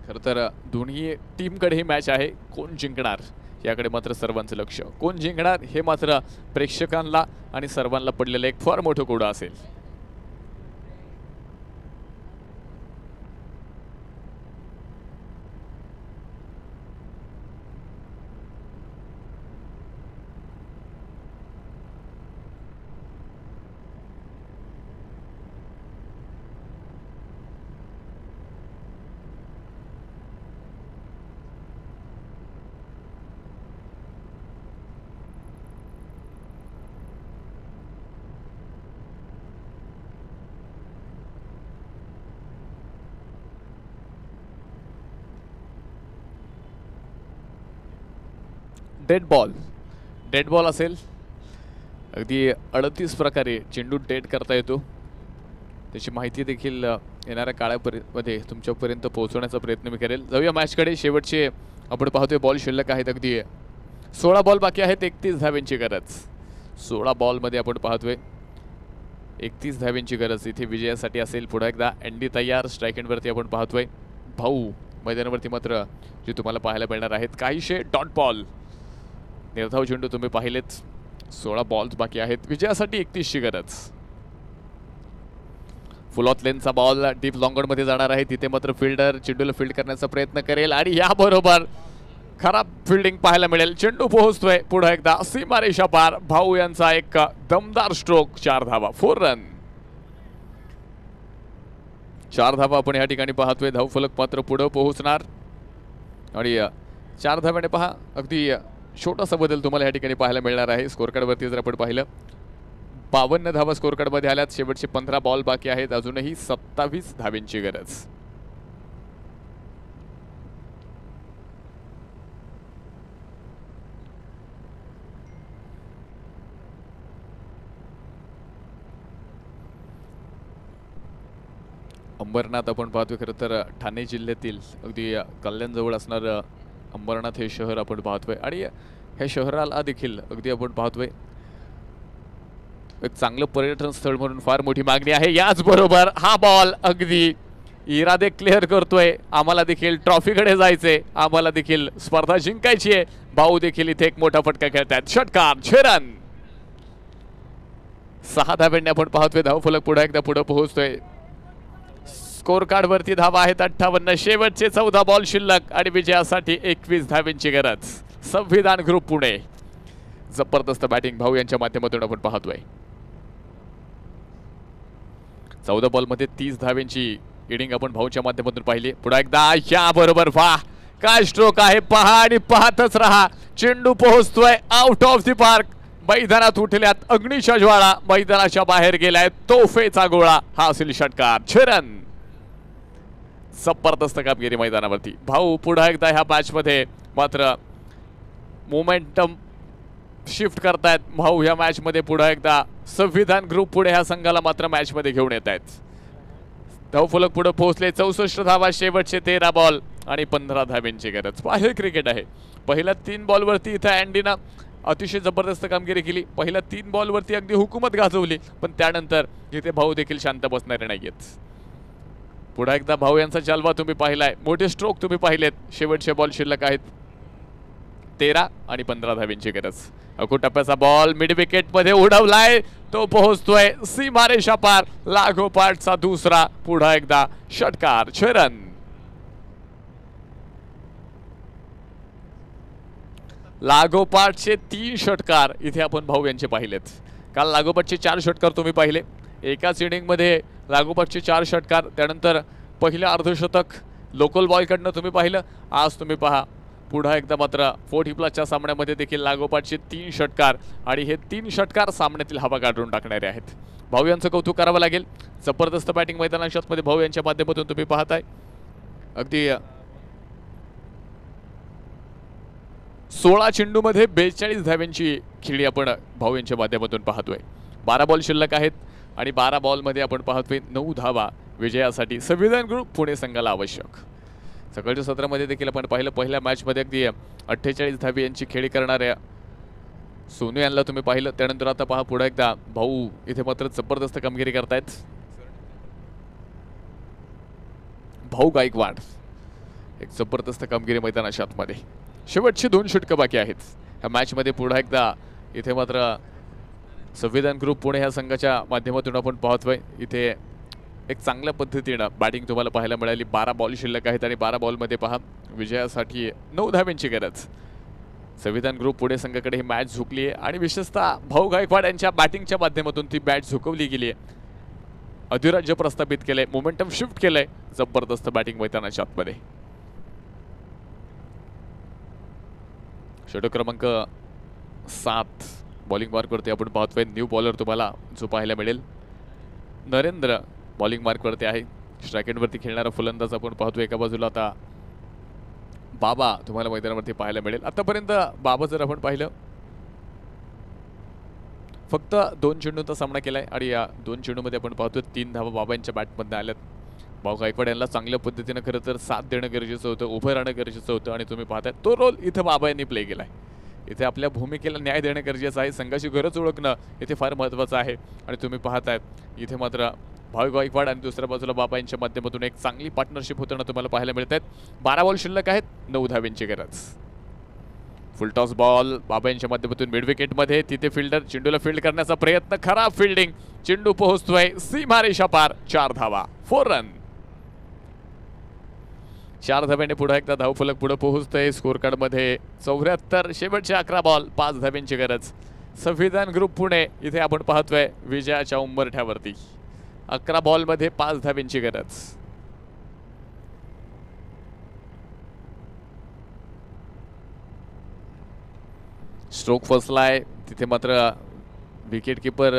खरं तर दोन्ही टीमकडे ही मॅच आहे. कोण जिंकणार याकडे मात्र सर्वांचं लक्ष. कोण जिंकणार हे मात्र प्रेक्षकांना आणि सर्वांना पडलेलं एक फार मोठं कोडं असेल. डेड बॉल असेल. अगदी 38 प्रकारे चेंडू डेड करता येतो. त्याची माहिती देखील येणाऱ्या काळामध्ये तुमच्यापर्यंत पोहोचवण्याचा प्रयत्न मी करेल. जाऊया मॅचकडे. शेवटचे आपण पाहतोय बॉल शिल्लक आहेत. अगदी 16 बॉल बाकी आहेत. 31 धावेंची गरज. 16 बॉलमध्ये आपण पाहतोय 31 धावेंची गरज इथे विजयासाठी असेल. पुन्हा एकदा अँडी तयार. स्ट्राईक एंडवरती आपण पाहतोय भाऊ मैदानावरती मात्र जे तुम्हाला पाहायला मिळणार आहेत काहीशे डॉट बॉल. निर्धाव चेंडू तुम्ही पाहिलेत. 16 बॉल्स बाकी आहेत. विजयासाठी 31ची गरज. फुल ऑफ लेनचा बॉल डीप लॉंगॉनमध्ये जाणार आहे. तिथे मात्र फिल्डर चेंडूला फील्ड करण्याचा प्रयत्न करेल आणि याबरोबर खराब फिल्डिंग पाहायला मिळेल. चेंडू पोहोचतोय पुढे एकदा सीमारेषा पार. भाऊ यांचा एक दमदार स्ट्रोक. 4 धावा, 4 रन. 4 धावा आपण या ठिकाणी पाहतोय. धावफलक मात्र पुढे पोहोचणार आणि 4 धाव्याने पहा अगदी छोटासा बदल तुम्हाला या ठिकाणी पाहायला मिळणार आहे. स्कोर कार्डवरती जर आपण पाहिलं 52 धावा स्कोर कार्डमध्ये आल्यात. शेवटचे 15 बॉल बाकी आहेत. अजूनही 27 धाव्यांची गरज. अंबरनाथ आपण पाहतोय. खरं तर ठाणे जिल्ह्यातील अगदी कल्याणजवळ असणारं अंबरनाथ हे शहर आपण पाहतोय आणि ह्या शहराला देखील अगदी आपण पाहतोय एक चांगलं पर्यटन स्थळ म्हणून फार मोठी मागणी आहे. याचबरोबर हा बॉल अगदी इरादे क्लिअर करतोय. आम्हाला देखील ट्रॉफीकडे जायचंय, आम्हाला देखील स्पर्धा जिंकायची आहे. भाऊ देखील इथे एक मोठा फटका खेळतात. षटकार, 6 रन. 6 धाव्यांनी आपण पाहतोय धावफलक पुढे एकदा पुढे पोहोचतोय. स्कोर कार्ड वरती धावा आहेत 58. शेवटचे 14 बॉल शिल्लक आणि विजयासाठी 21 धाव्यांची गरज. संविधान ग्रुप पुणे. जबरदस्त बॅटिंग भाऊ यांच्या माध्यमातून आपण पाहतोय. 14 बॉलमध्ये 30 धाव्यांची इनिंग आपण भाऊच्या माध्यमातून पाहिली. पुढे एकदा या बरोबर वाह काय स्ट्रोक आहे पहा आणि पाहतच रहा. चेंडू पोहोचतोय आउट ऑफ द पार्क. मैदानात उठल्यात अग्नीच्या ज्वाळा. मैदानाच्या बाहेर गेलाय तोफेचा गोळा. हा असेल षटकार. 6 रन. जबरदस्त कामगिरी मैदानावरती. भाऊ पुढे एकदा ह्या मॅच मध्ये मात्र मोमेंटम शिफ्ट करतायत. भाऊ ह्या मॅच मध्ये पुढे एकदा संविधान ग्रुप पुढे ह्या संघाला मात्र मॅच मध्ये घेऊन येत आहेत. धावफलक पुढे पोहोचले. 64 धावा. शेवटचे 13 बॉल आणि 15 धाव्यांची गरज. बाहेर क्रिकेट आहे. पहिल्या 3 बॉलवरती इथं अँडीना अतिशय जबरदस्त कामगिरी केली. पहिल्या 3 बॉलवरती अगदी हुकूमत गाजवली पण त्यानंतर इथे भाऊ देखील शांत बसणारे नाहीयेत. पुढे एकदा भाऊ यांचा जलवा तुम्ही पाहिलाय. मोठे स्ट्रोक तुम्ही पाहिलेत. शेवटचे बॉल शिल्लक आहेत 13 आणि 15 धाव्यांची गरज. अकू टप्प्याचा बॉल मिड विकेट मध्ये उडवलाय. तो पोहोचतोय सीमारेषा पार. लागोपाठचा दुसरा. पुढे एकदा षटकार. 6 रन. लागोपाठचे 3 षटकार इथे आपण भाऊ यांचे पाहिलेत. काल लागोपाठचे 4 षटकार तुम्ही पाहिले. एकाच इनिंग मध्ये लागोपाठचे 4 षटकार. त्यानंतर पहिलं अर्धशतक लोकल बॉयकडनं तुम्ही पाहिलं. आज तुम्ही पहा पुढे एकदा मात्र 40 प्लसच्या सामन्यामध्ये देखील लागोपाठचे 3 षटकार आणि हे 3 षटकार सामन्यातील हवा काढून टाकणारे आहेत. भाऊ यांचं कौतुक करावं लागेल. जबरदस्त बॅटिंग मैदानात मध्ये भाऊ यांच्या माध्यमातून तुम्ही पाहताय. अगदी 16 चेंडूमध्ये 42 धाव्यांची खेळी आपण भाऊ यांच्या माध्यमातून पाहतोय. 12 बॉल शिल्लक आहेत आणि 12 बॉलमध्ये आपण पाहतोय 9 धावा विजयासाठी संविधान ग्रुप पुणे संघाला आवश्यक. सकाळच्या सत्रामध्ये देखील आपण पाहिलं पहिल्या मॅचमध्ये अगदी 48 धावे यांची खेळी करणाऱ्या सोनू यांना तुम्ही पाहिलं. त्यानंतर आता पहा पुढे एकदा भाऊ इथे मात्र जबरदस्त कामगिरी करतायत. भाऊ गायकवाड एक जबरदस्त कामगिरी मैदानाच्या आतमध्ये. शेवटची 2 षटकं बाकी आहेत ह्या मॅचमध्ये. पुढे एकदा इथे मात्र संविधान ग्रुप पुणे ह्या संघाच्या माध्यमातून आपण पाहतोय इथे एक चांगल्या पद्धतीनं बॅटिंग तुम्हाला पाहायला मिळाली. 12 बॉल शिल्लक आहेत आणि 12 बॉलमध्ये पहा विजयासाठी 9 धाव्यांची गरज. संविधान ग्रुप पुणे संघाकडे ही मॅच झुकली आहे आणि विशेषतः भाऊ गायकवाड यांच्या बॅटिंगच्या माध्यमातून ती मॅच झुकवली गेली आहे. अधिराज्य प्रस्थापित केलंय. मोमेंटम शिफ्ट केलंय. जबरदस्त बॅटिंग मैदानाच्या आतमध्ये. षटक क्रमांक 7 बॉलिंग मार्कवरती आपण पाहतोय. न्यू बॉलर तुम्हाला जो पाहायला मिळेल नरेंद्र बॉलिंग मार्कवरती आहे. स्ट्राईक एंडवरती खेळणारा फलंदाज आपण पाहतोय. एका बाजूला आता बाबा तुम्हाला मैदानावरती पाहायला मिळेल. आतापर्यंत बाबा जर आपण पाहिलं फक्त 2 चेंडूंचा सामना केलाय आणि या 2 चेंडूमध्ये आपण पाहतोय 3 धावा बाबा यांच्या बॅटमधनं आल्यात. भाऊ गायकवाड यांना चांगल्या पद्धतीनं खरं तर साथ देणं गरजेचं होतं. उभं राहणं गरजेचं होतं आणि तुम्ही पाहताय तो रोल इथं बाबा यांनी प्ले केलाय. इथे आपल्या भूमिकेला न्याय देणं गरजेचं आहे. संघाची गरज ओळखणं इथे फार महत्त्वाचं आहे आणि तुम्ही पाहताय इथे मात्र भाऊ गायकवाड आणि दुसऱ्या बाजूला बाबा यांच्या माध्यमातून एक चांगली पार्टनरशिप होताना तुम्हाला पाहायला मिळत आहेत. 12 बॉल शिल्लक आहेत. 9 धाव्यांची गरज. फुलटॉस बॉल बाबा यांच्या माध्यमातून मिड विकेटमध्ये, तिथे फिल्डर चेंडूला फील्ड करण्याचा प्रयत्न, खराब फिल्डिंग, चेंडू पोहोचतोय सीमारेषा पार, 4 धावा, 4 रन. 4 धाब्याने पुढे एकदा धावफलक पुढे पोहोचतोय. स्कोर कार्ड मध्ये 74, शेवटचे 11 बॉल, 5 धाब्यांची गरज. संविधान ग्रुप पुणे इथे आपण पाहतोय विजयाच्या उंबरठ्यावरती. 11 बॉल मध्ये 5 धाब्यांची गरज. स्ट्रोक फसलाय तिथे, मात्र विकेट किपर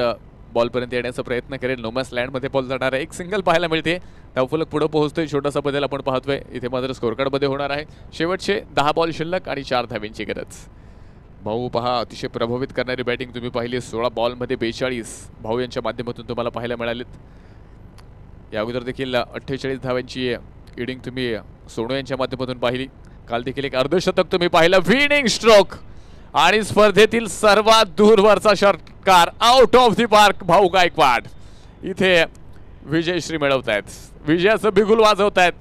बॉलपर्यंत येण्याचा प्रयत्न करेल. नोमॅस लँडमध्ये बॉल जाणार आहे. एक सिंगल पाहायला मिळते. धावफलक पुढे पोहोचतोय. छोटासा बदल आपण पाहतोय इथे, मात्र स्कोर कार्ड मध्ये होणार आहे. शेवटचे 10 बॉल शिल्लक आणि 4 धाब्यांची गरज. भाऊ पहा, अतिशय प्रभावित करणारी बॅटिंग तुम्ही पाहिली. 16 बॉलमध्ये 42 भाऊ यांच्या माध्यमातून तुम्हाला पाहायला मिळालीत. या अगोदर देखील 48 धावांची इनिंग तुम्ही सोनू यांच्या माध्यमातून पाहिली. काल देखील एक अर्धशतक तुम्ही पाहिलं. विनिंग स्ट्रोक आणि स्पर्धेतील सर्वात दूरवरचा षटकार आउट ऑफ द पार्क. भाऊ गायकवाड इथे विजयश्री मिळवत आहेत, विजयाचं बिगुल वाजवत आहेत.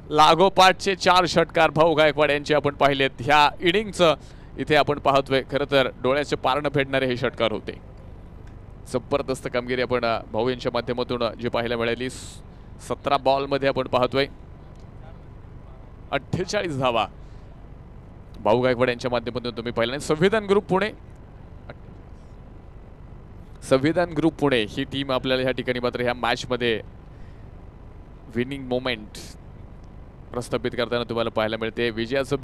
लागोपाठचे 4 षटकार भाऊ गायकवाड यांचे आपण पाहिलेत. ह्या इनिंगचं इथे आपण पाहतोय. खरं तर डोळ्याचे पारणं फेडणारे हे षटकार होते. जबरदस्त कामगिरी आपण भाऊ यांच्या माध्यमातून जी पाहायला मिळाली. 17 बॉलमध्ये आपण पाहतोय 48 धावा भाऊ गायकवाड यांच्या माध्यमातून तुम्ही पाहिलं. संविधान ग्रुप पुणे ही टीम आपल्याला ह्या ठिकाणी मात्र ह्या मॅच मध्ये विनिंग मोमेंट प्रस्थापित करताना तुम्हाला पाहायला मिळते. विजयाचं